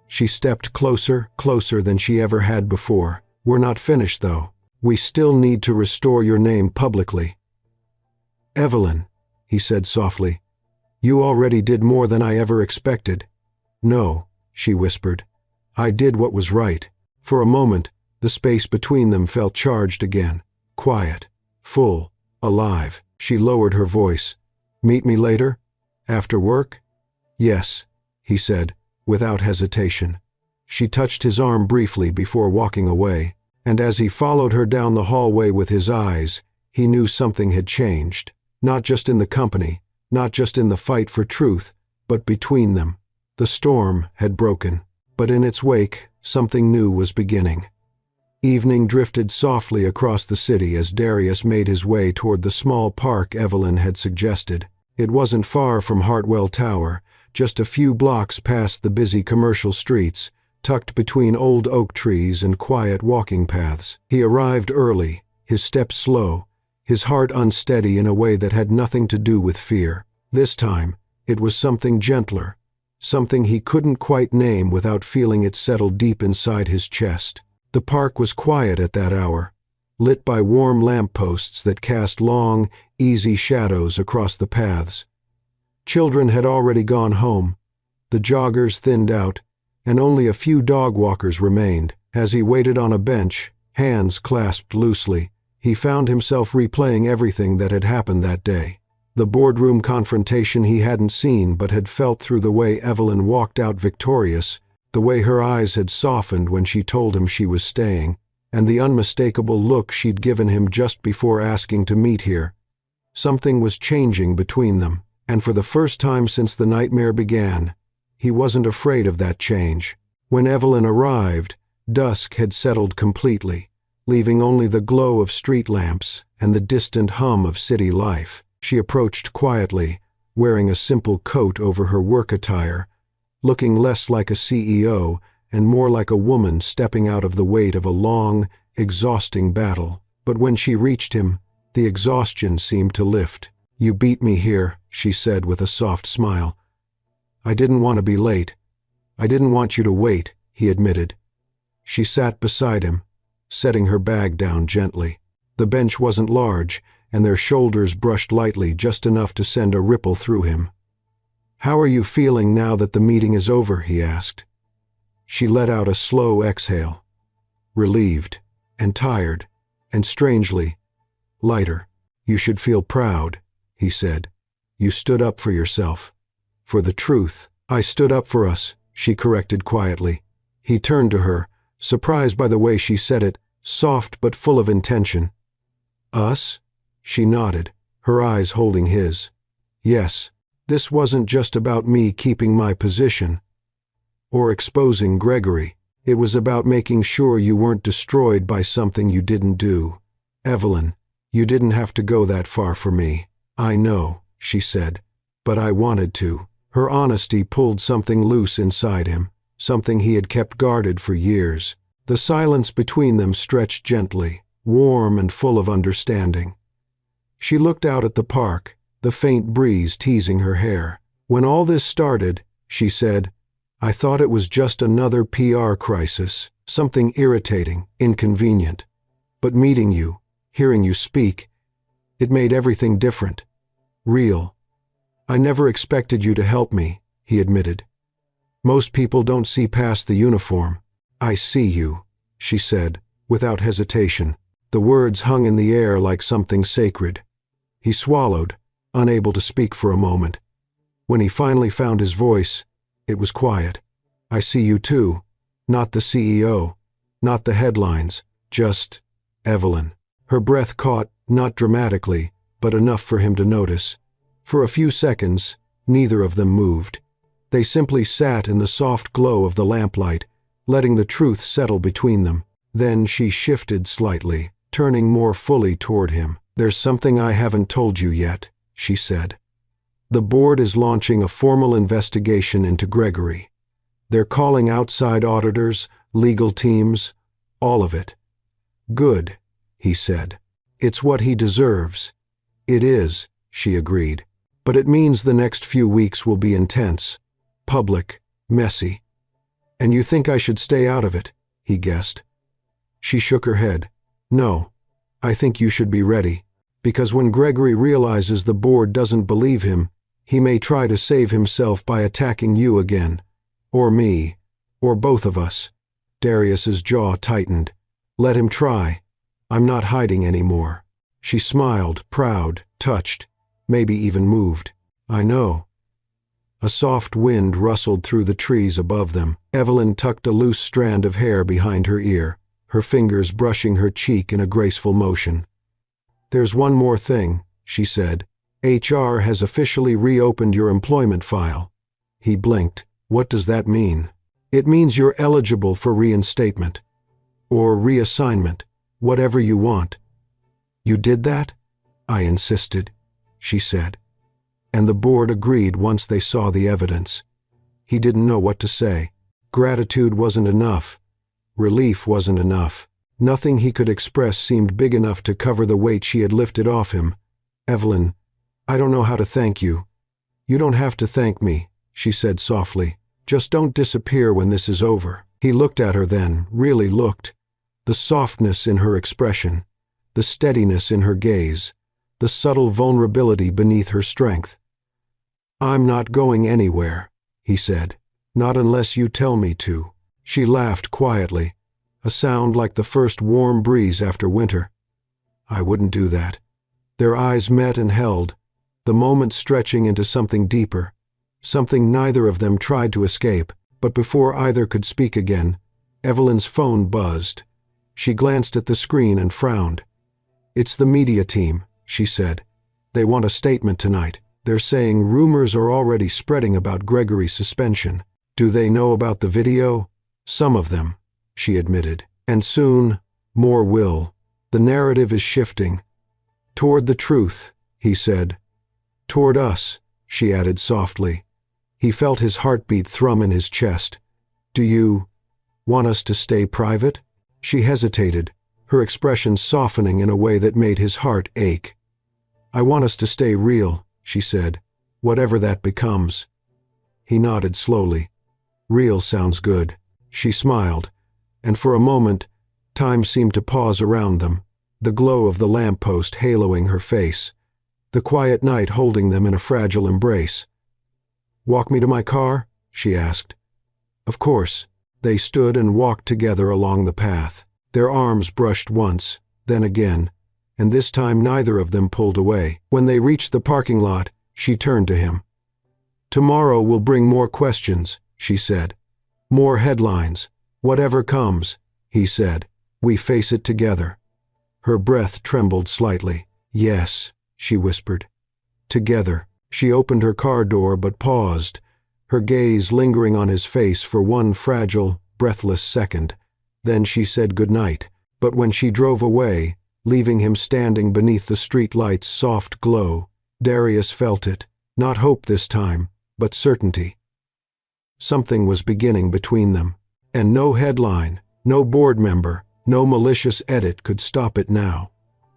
She stepped closer, closer than she ever had before. "We're not finished, though. We still need to restore your name publicly." "Evelyn," he said softly, "you already did more than I ever expected." "No," she whispered. "I did what was right." For a moment, the space between them felt charged again. Quiet, full, alive. She lowered her voice. "Meet me later? After work?" "Yes," he said, without hesitation. She touched his arm briefly before walking away, and as he followed her down the hallway with his eyes, he knew something had changed. Not just in the company, not just in the fight for truth, but between them. The storm had broken, but in its wake, something new was beginning. Evening drifted softly across the city as Darius made his way toward the small park Evelyn had suggested. It wasn't far from Hartwell Tower, just a few blocks past the busy commercial streets, tucked between old oak trees and quiet walking paths. He arrived early, his steps slow, his heart unsteady in a way that had nothing to do with fear. This time, it was something gentler, something he couldn't quite name without feeling it settle deep inside his chest. The park was quiet at that hour, lit by warm lampposts that cast long, easy shadows across the paths. Children had already gone home, the joggers thinned out, and only a few dog walkers remained. As he waited on a bench, hands clasped loosely, he found himself replaying everything that had happened that day. The boardroom confrontation he hadn't seen but had felt through the way Evelyn walked out victorious, the way her eyes had softened when she told him she was staying, and the unmistakable look she'd given him just before asking to meet here. Something was changing between them, and for the first time since the nightmare began, he wasn't afraid of that change. When Evelyn arrived, dusk had settled completely, leaving only the glow of street lamps and the distant hum of city life. She approached quietly, wearing a simple coat over her work attire, looking less like a CEO and more like a woman stepping out of the weight of a long, exhausting battle. But when she reached him, the exhaustion seemed to lift. "You beat me here," she said with a soft smile. "I didn't want to be late. I didn't want you to wait," he admitted. She sat beside him, setting her bag down gently. The bench wasn't large, and their shoulders brushed lightly just enough to send a ripple through him. "How are you feeling now that the meeting is over?" he asked. She let out a slow exhale. Relieved, and tired, and strangely, lighter. "You should feel proud," he said. "You stood up for yourself. For the truth." "I stood up for us," she corrected quietly. He turned to her, surprised by the way she said it, soft but full of intention. "Us?" She nodded, her eyes holding his. "Yes, this wasn't just about me keeping my position or exposing Gregory. It was about making sure you weren't destroyed by something you didn't do. Evelyn, you didn't have to go that far for me." "I know," she said, "but I wanted to." Her honesty pulled something loose inside him, something he had kept guarded for years. The silence between them stretched gently, warm and full of understanding. She looked out at the park, the faint breeze teasing her hair. "When all this started," she said, "I thought it was just another PR crisis, something irritating, inconvenient. But meeting you, hearing you speak, it made everything different. Real. I never expected you to help me," he admitted. "Most people don't see past the uniform." "I see you," she said, without hesitation. The words hung in the air like something sacred. He swallowed, unable to speak for a moment. When he finally found his voice, it was quiet. "I see you too. Not the CEO, not the headlines, just Evelyn." Her breath caught, not dramatically, but enough for him to notice. For a few seconds, neither of them moved. They simply sat in the soft glow of the lamplight, letting the truth settle between them. Then she shifted slightly, turning more fully toward him. "There's something I haven't told you yet," she said. "The board is launching a formal investigation into Gregory. They're calling outside auditors, legal teams, all of it." "Good," he said. "It's what he deserves." "It is," she agreed. "But it means the next few weeks will be intense, public, messy." "And you think I should stay out of it?" he guessed. She shook her head. "No, I think you should be ready. Because when Gregory realizes the board doesn't believe him, he may try to save himself by attacking you again. Or me. Or both of us." Darius's jaw tightened. "Let him try. I'm not hiding anymore." She smiled, proud, touched, maybe even moved. "I know." A soft wind rustled through the trees above them. Evelyn tucked a loose strand of hair behind her ear, her fingers brushing her cheek in a graceful motion. "There's one more thing," she said. "HR has officially reopened your employment file." He blinked. "What does that mean?" "It means you're eligible for reinstatement. Or reassignment. Whatever you want." "You did that?" "I insisted," she said. And the board agreed once they saw the evidence. He didn't know what to say. Gratitude wasn't enough. Relief wasn't enough. Nothing he could express seemed big enough to cover the weight she had lifted off him. "Evelyn, I don't know how to thank you." "You don't have to thank me," she said softly. "Just don't disappear when this is over." He looked at her then, really looked. The softness in her expression, the steadiness in her gaze, the subtle vulnerability beneath her strength. "I'm not going anywhere," he said. "Not unless you tell me to." She laughed quietly, a sound like the first warm breeze after winter. "I wouldn't do that." Their eyes met and held, the moment stretching into something deeper, something neither of them tried to escape. But before either could speak again, Evelyn's phone buzzed. She glanced at the screen and frowned. "It's the media team," she said. "They want a statement tonight. They're saying rumors are already spreading about Gregory's suspension. Do they know about the video?" "Some of them," she admitted. "And soon, more will. The narrative is shifting. Toward the truth," he said. "Toward us," she added softly. He felt his heartbeat thrum in his chest. "Do you want us to stay private?" She hesitated, her expression softening in a way that made his heart ache. "I want us to stay real," she said, "whatever that becomes." He nodded slowly. "Real sounds good." She smiled, and for a moment, time seemed to pause around them, the glow of the lamppost haloing her face, the quiet night holding them in a fragile embrace. "Walk me to my car?" she asked. "Of course." They stood and walked together along the path. Their arms brushed once, then again, and this time neither of them pulled away. When they reached the parking lot, she turned to him. "Tomorrow will bring more questions," she said. "More headlines. Whatever comes," he said. "We face it together." Her breath trembled slightly. "Yes," she whispered. "Together." She opened her car door but paused, her gaze lingering on his face for one fragile, breathless second. Then she said goodnight. But when she drove away, leaving him standing beneath the street light's soft glow, Darius felt it, not hope this time, but certainty. Something was beginning between them, and no headline, no board member, no malicious edit could stop it now.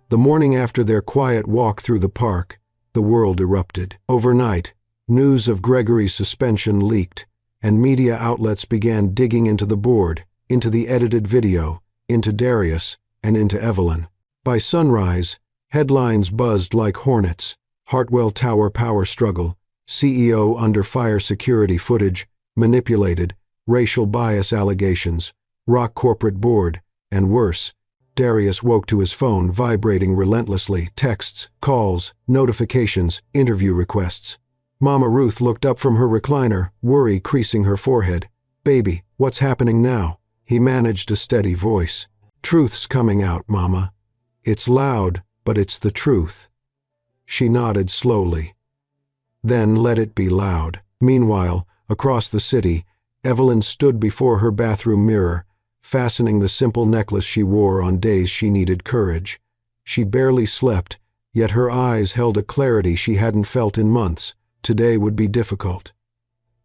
The morning after their quiet walk through the park, the world erupted. Overnight, news of Gregory's suspension leaked, and media outlets began digging into the board, into the edited video, into Darius, and into Evelyn. By sunrise, headlines buzzed like hornets: Hartwell Tower power struggle, CEO under fire, security footage, manipulated, racial bias allegations, rock corporate board, and worse. Darius woke to his phone vibrating relentlessly, texts, calls, notifications, interview requests. Mama Ruth looked up from her recliner, worry creasing her forehead. "Baby, what's happening now?" He managed a steady voice. "Truth's coming out, Mama. It's loud, but it's the truth." She nodded slowly. "Then let it be loud." Meanwhile, across the city, Evelyn stood before her bathroom mirror, fastening the simple necklace she wore on days she needed courage. She barely slept, yet her eyes held a clarity she hadn't felt in months. Today would be difficult,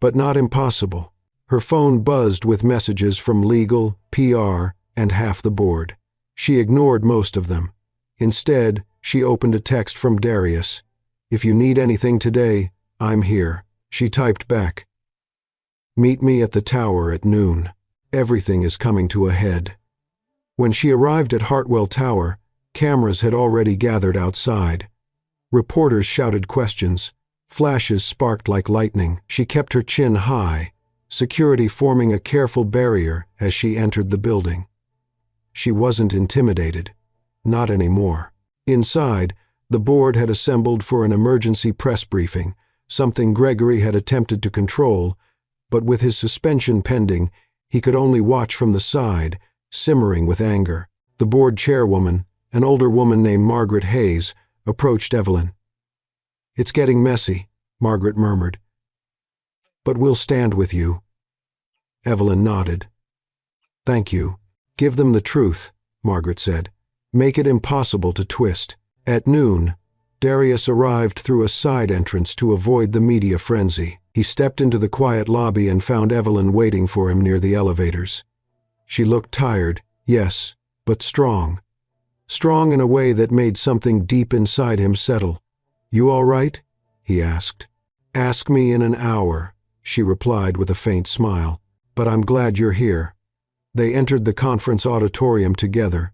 but not impossible. Her phone buzzed with messages from legal, PR, and half the board. She ignored most of them. Instead, she opened a text from Darius. "If you need anything today, I'm here." She typed back, "Meet me at the tower at noon. Everything is coming to a head." When she arrived at Hartwell Tower, cameras had already gathered outside. Reporters shouted questions. Flashes sparked like lightning. She kept her chin high, security forming a careful barrier as she entered the building. She wasn't intimidated. Not anymore. Inside, the board had assembled for an emergency press briefing, something Gregory had attempted to control, but with his suspension pending, he could only watch from the side, simmering with anger. The board chairwoman, an older woman named Margaret Hayes, approached Evelyn. "It's getting messy," Margaret murmured. "But we'll stand with you." Evelyn nodded. "Thank you." "Give them the truth," Margaret said. "Make it impossible to twist." At noon, Darius arrived through a side entrance to avoid the media frenzy. He stepped into the quiet lobby and found Evelyn waiting for him near the elevators. She looked tired, yes, but strong. Strong in a way that made something deep inside him settle. "You all right?" he asked. "Ask me in an hour," she replied with a faint smile. "But I'm glad you're here." They entered the conference auditorium together,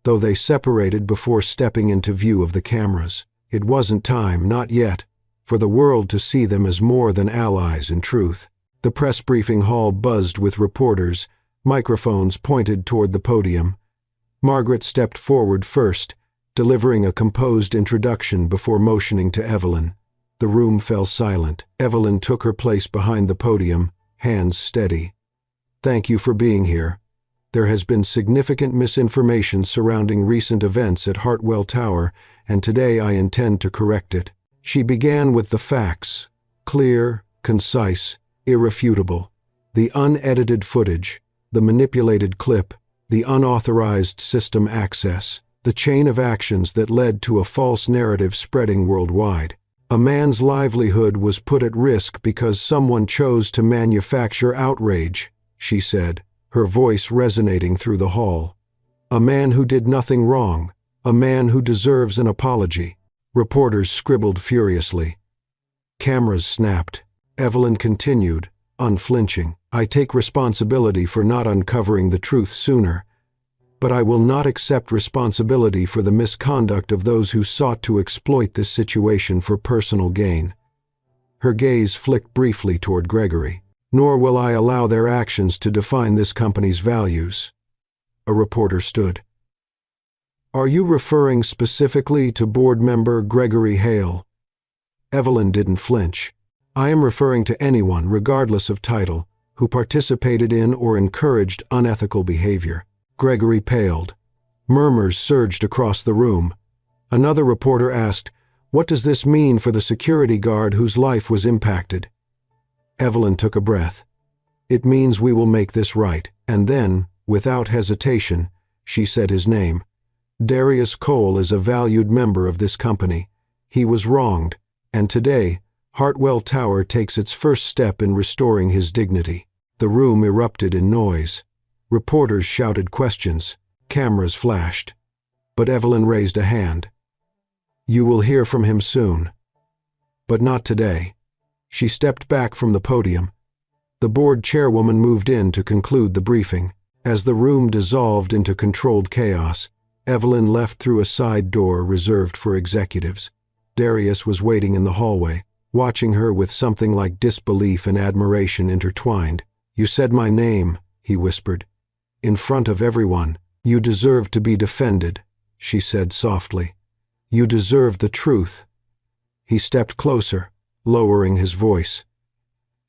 though they separated before stepping into view of the cameras. It wasn't time, not yet, for the world to see them as more than allies in truth. The press briefing hall buzzed with reporters, microphones pointed toward the podium. Margaret stepped forward first, delivering a composed introduction before motioning to Evelyn. The room fell silent. Evelyn took her place behind the podium, hands steady. "Thank you for being here. There has been significant misinformation surrounding recent events at Hartwell Tower, and today I intend to correct it." She began with the facts, clear, concise, irrefutable. The unedited footage, the manipulated clip, the unauthorized system access, the chain of actions that led to a false narrative spreading worldwide. A man's livelihood was put at risk because someone chose to manufacture outrage, she said, her voice resonating through the hall. "A man who did nothing wrong, a man who deserves an apology." Reporters scribbled furiously. Cameras snapped. Evelyn continued, unflinching. "I take responsibility for not uncovering the truth sooner, but I will not accept responsibility for the misconduct of those who sought to exploit this situation for personal gain." Her gaze flicked briefly toward Gregory. "Nor will I allow their actions to define this company's values." A reporter stood. "Are you referring specifically to board member Gregory Hale?" Evelyn didn't flinch. "I am referring to anyone, regardless of title, who participated in or encouraged unethical behavior." Gregory paled. Murmurs surged across the room. Another reporter asked, "What does this mean for the security guard whose life was impacted?" Evelyn took a breath. "It means we will make this right." And then, without hesitation, she said his name. "Darius Cole is a valued member of this company. He was wronged, and today, Hartwell Tower takes its first step in restoring his dignity." The room erupted in noise. Reporters shouted questions. Cameras flashed. But Evelyn raised a hand. "You will hear from him soon. But not today." She stepped back from the podium. The board chairwoman moved in to conclude the briefing. As the room dissolved into controlled chaos, Evelyn left through a side door reserved for executives. Darius was waiting in the hallway, watching her with something like disbelief and admiration intertwined. "You said my name," he whispered. "In front of everyone. You deserve to be defended," she said softly. "You deserve the truth." He stepped closer, lowering his voice.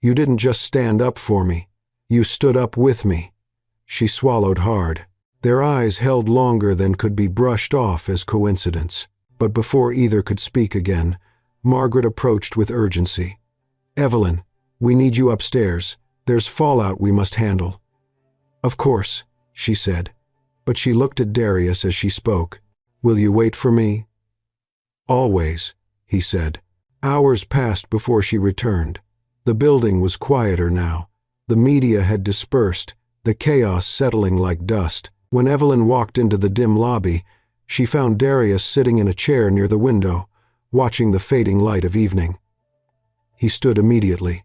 "You didn't just stand up for me. You stood up with me." She swallowed hard. Their eyes held longer than could be brushed off as coincidence. But before either could speak again, Margaret approached with urgency. "Evelyn, we need you upstairs. There's fallout we must handle." "Of course," she said, but she looked at Darius as she spoke. "Will you wait for me?" "Always," he said. Hours passed before she returned. The building was quieter now. The media had dispersed, the chaos settling like dust. When Evelyn walked into the dim lobby, she found Darius sitting in a chair near the window, watching the fading light of evening. He stood immediately.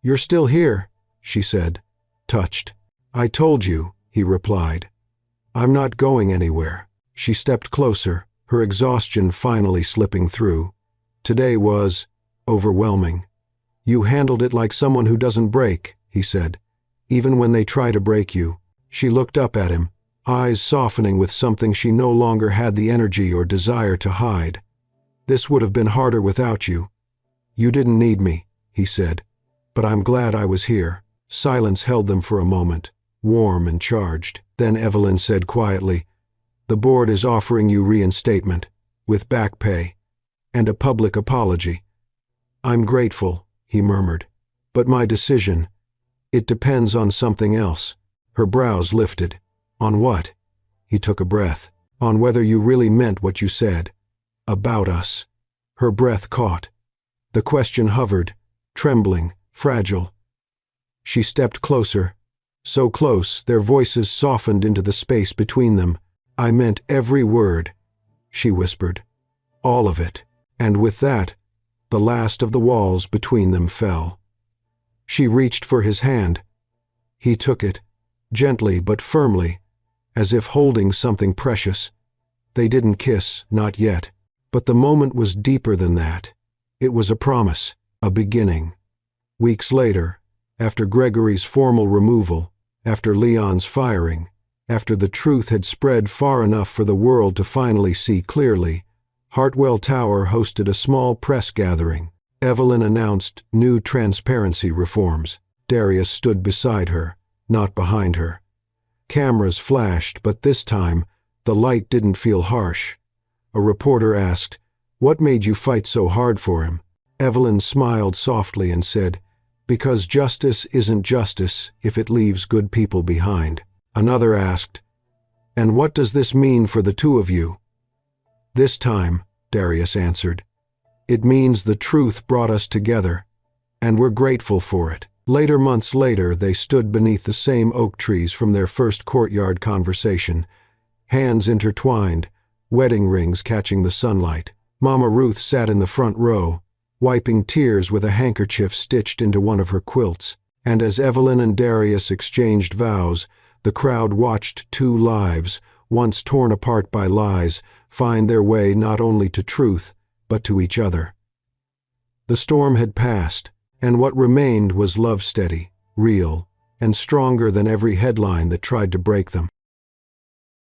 "You're still here," she said, touched. "I told you," he replied. "I'm not going anywhere." She stepped closer, her exhaustion finally slipping through. "Today was overwhelming. You handled it like someone who doesn't break," he said, "even when they try to break you." She looked up at him, eyes softening with something she no longer had the energy or desire to hide. "This would have been harder without you. You didn't need me," he said, "but I'm glad I was here." Silence held them for a moment, warm and charged. Then Evelyn said quietly, "The board is offering you reinstatement, with back pay, and a public apology." "I'm grateful," he murmured, "but my decision, it depends on something else." Her brows lifted. "On what?" He took a breath. "On whether you really meant what you said. About us." Her breath caught. The question hovered, trembling, fragile. She stepped closer, so close their voices softened into the space between them. "I meant every word," she whispered. "All of it." And with that, the last of the walls between them fell. She reached for his hand. He took it, gently but firmly, as if holding something precious. They didn't kiss, not yet, but the moment was deeper than that. It was a promise, a beginning. Weeks later, after Gregory's formal removal, after Leon's firing, after the truth had spread far enough for the world to finally see clearly, Hartwell Tower hosted a small press gathering. Evelyn announced new transparency reforms. Darius stood beside her, not behind her. Cameras flashed, but this time, the light didn't feel harsh. A reporter asked, "What made you fight so hard for him?" Evelyn smiled softly and said, "Because justice isn't justice if it leaves good people behind." Another asked, "And what does this mean for the two of you?" "This time," Darius answered, "it means the truth brought us together, and we're grateful for it." Months later, they stood beneath the same oak trees from their first courtyard conversation, hands intertwined, wedding rings catching the sunlight. Mama Ruth sat in the front row, wiping tears with a handkerchief stitched into one of her quilts, and as Evelyn and Darius exchanged vows, the crowd watched two lives, once torn apart by lies, find their way not only to truth, but to each other. The storm had passed, and what remained was love steady, real, and stronger than every headline that tried to break them.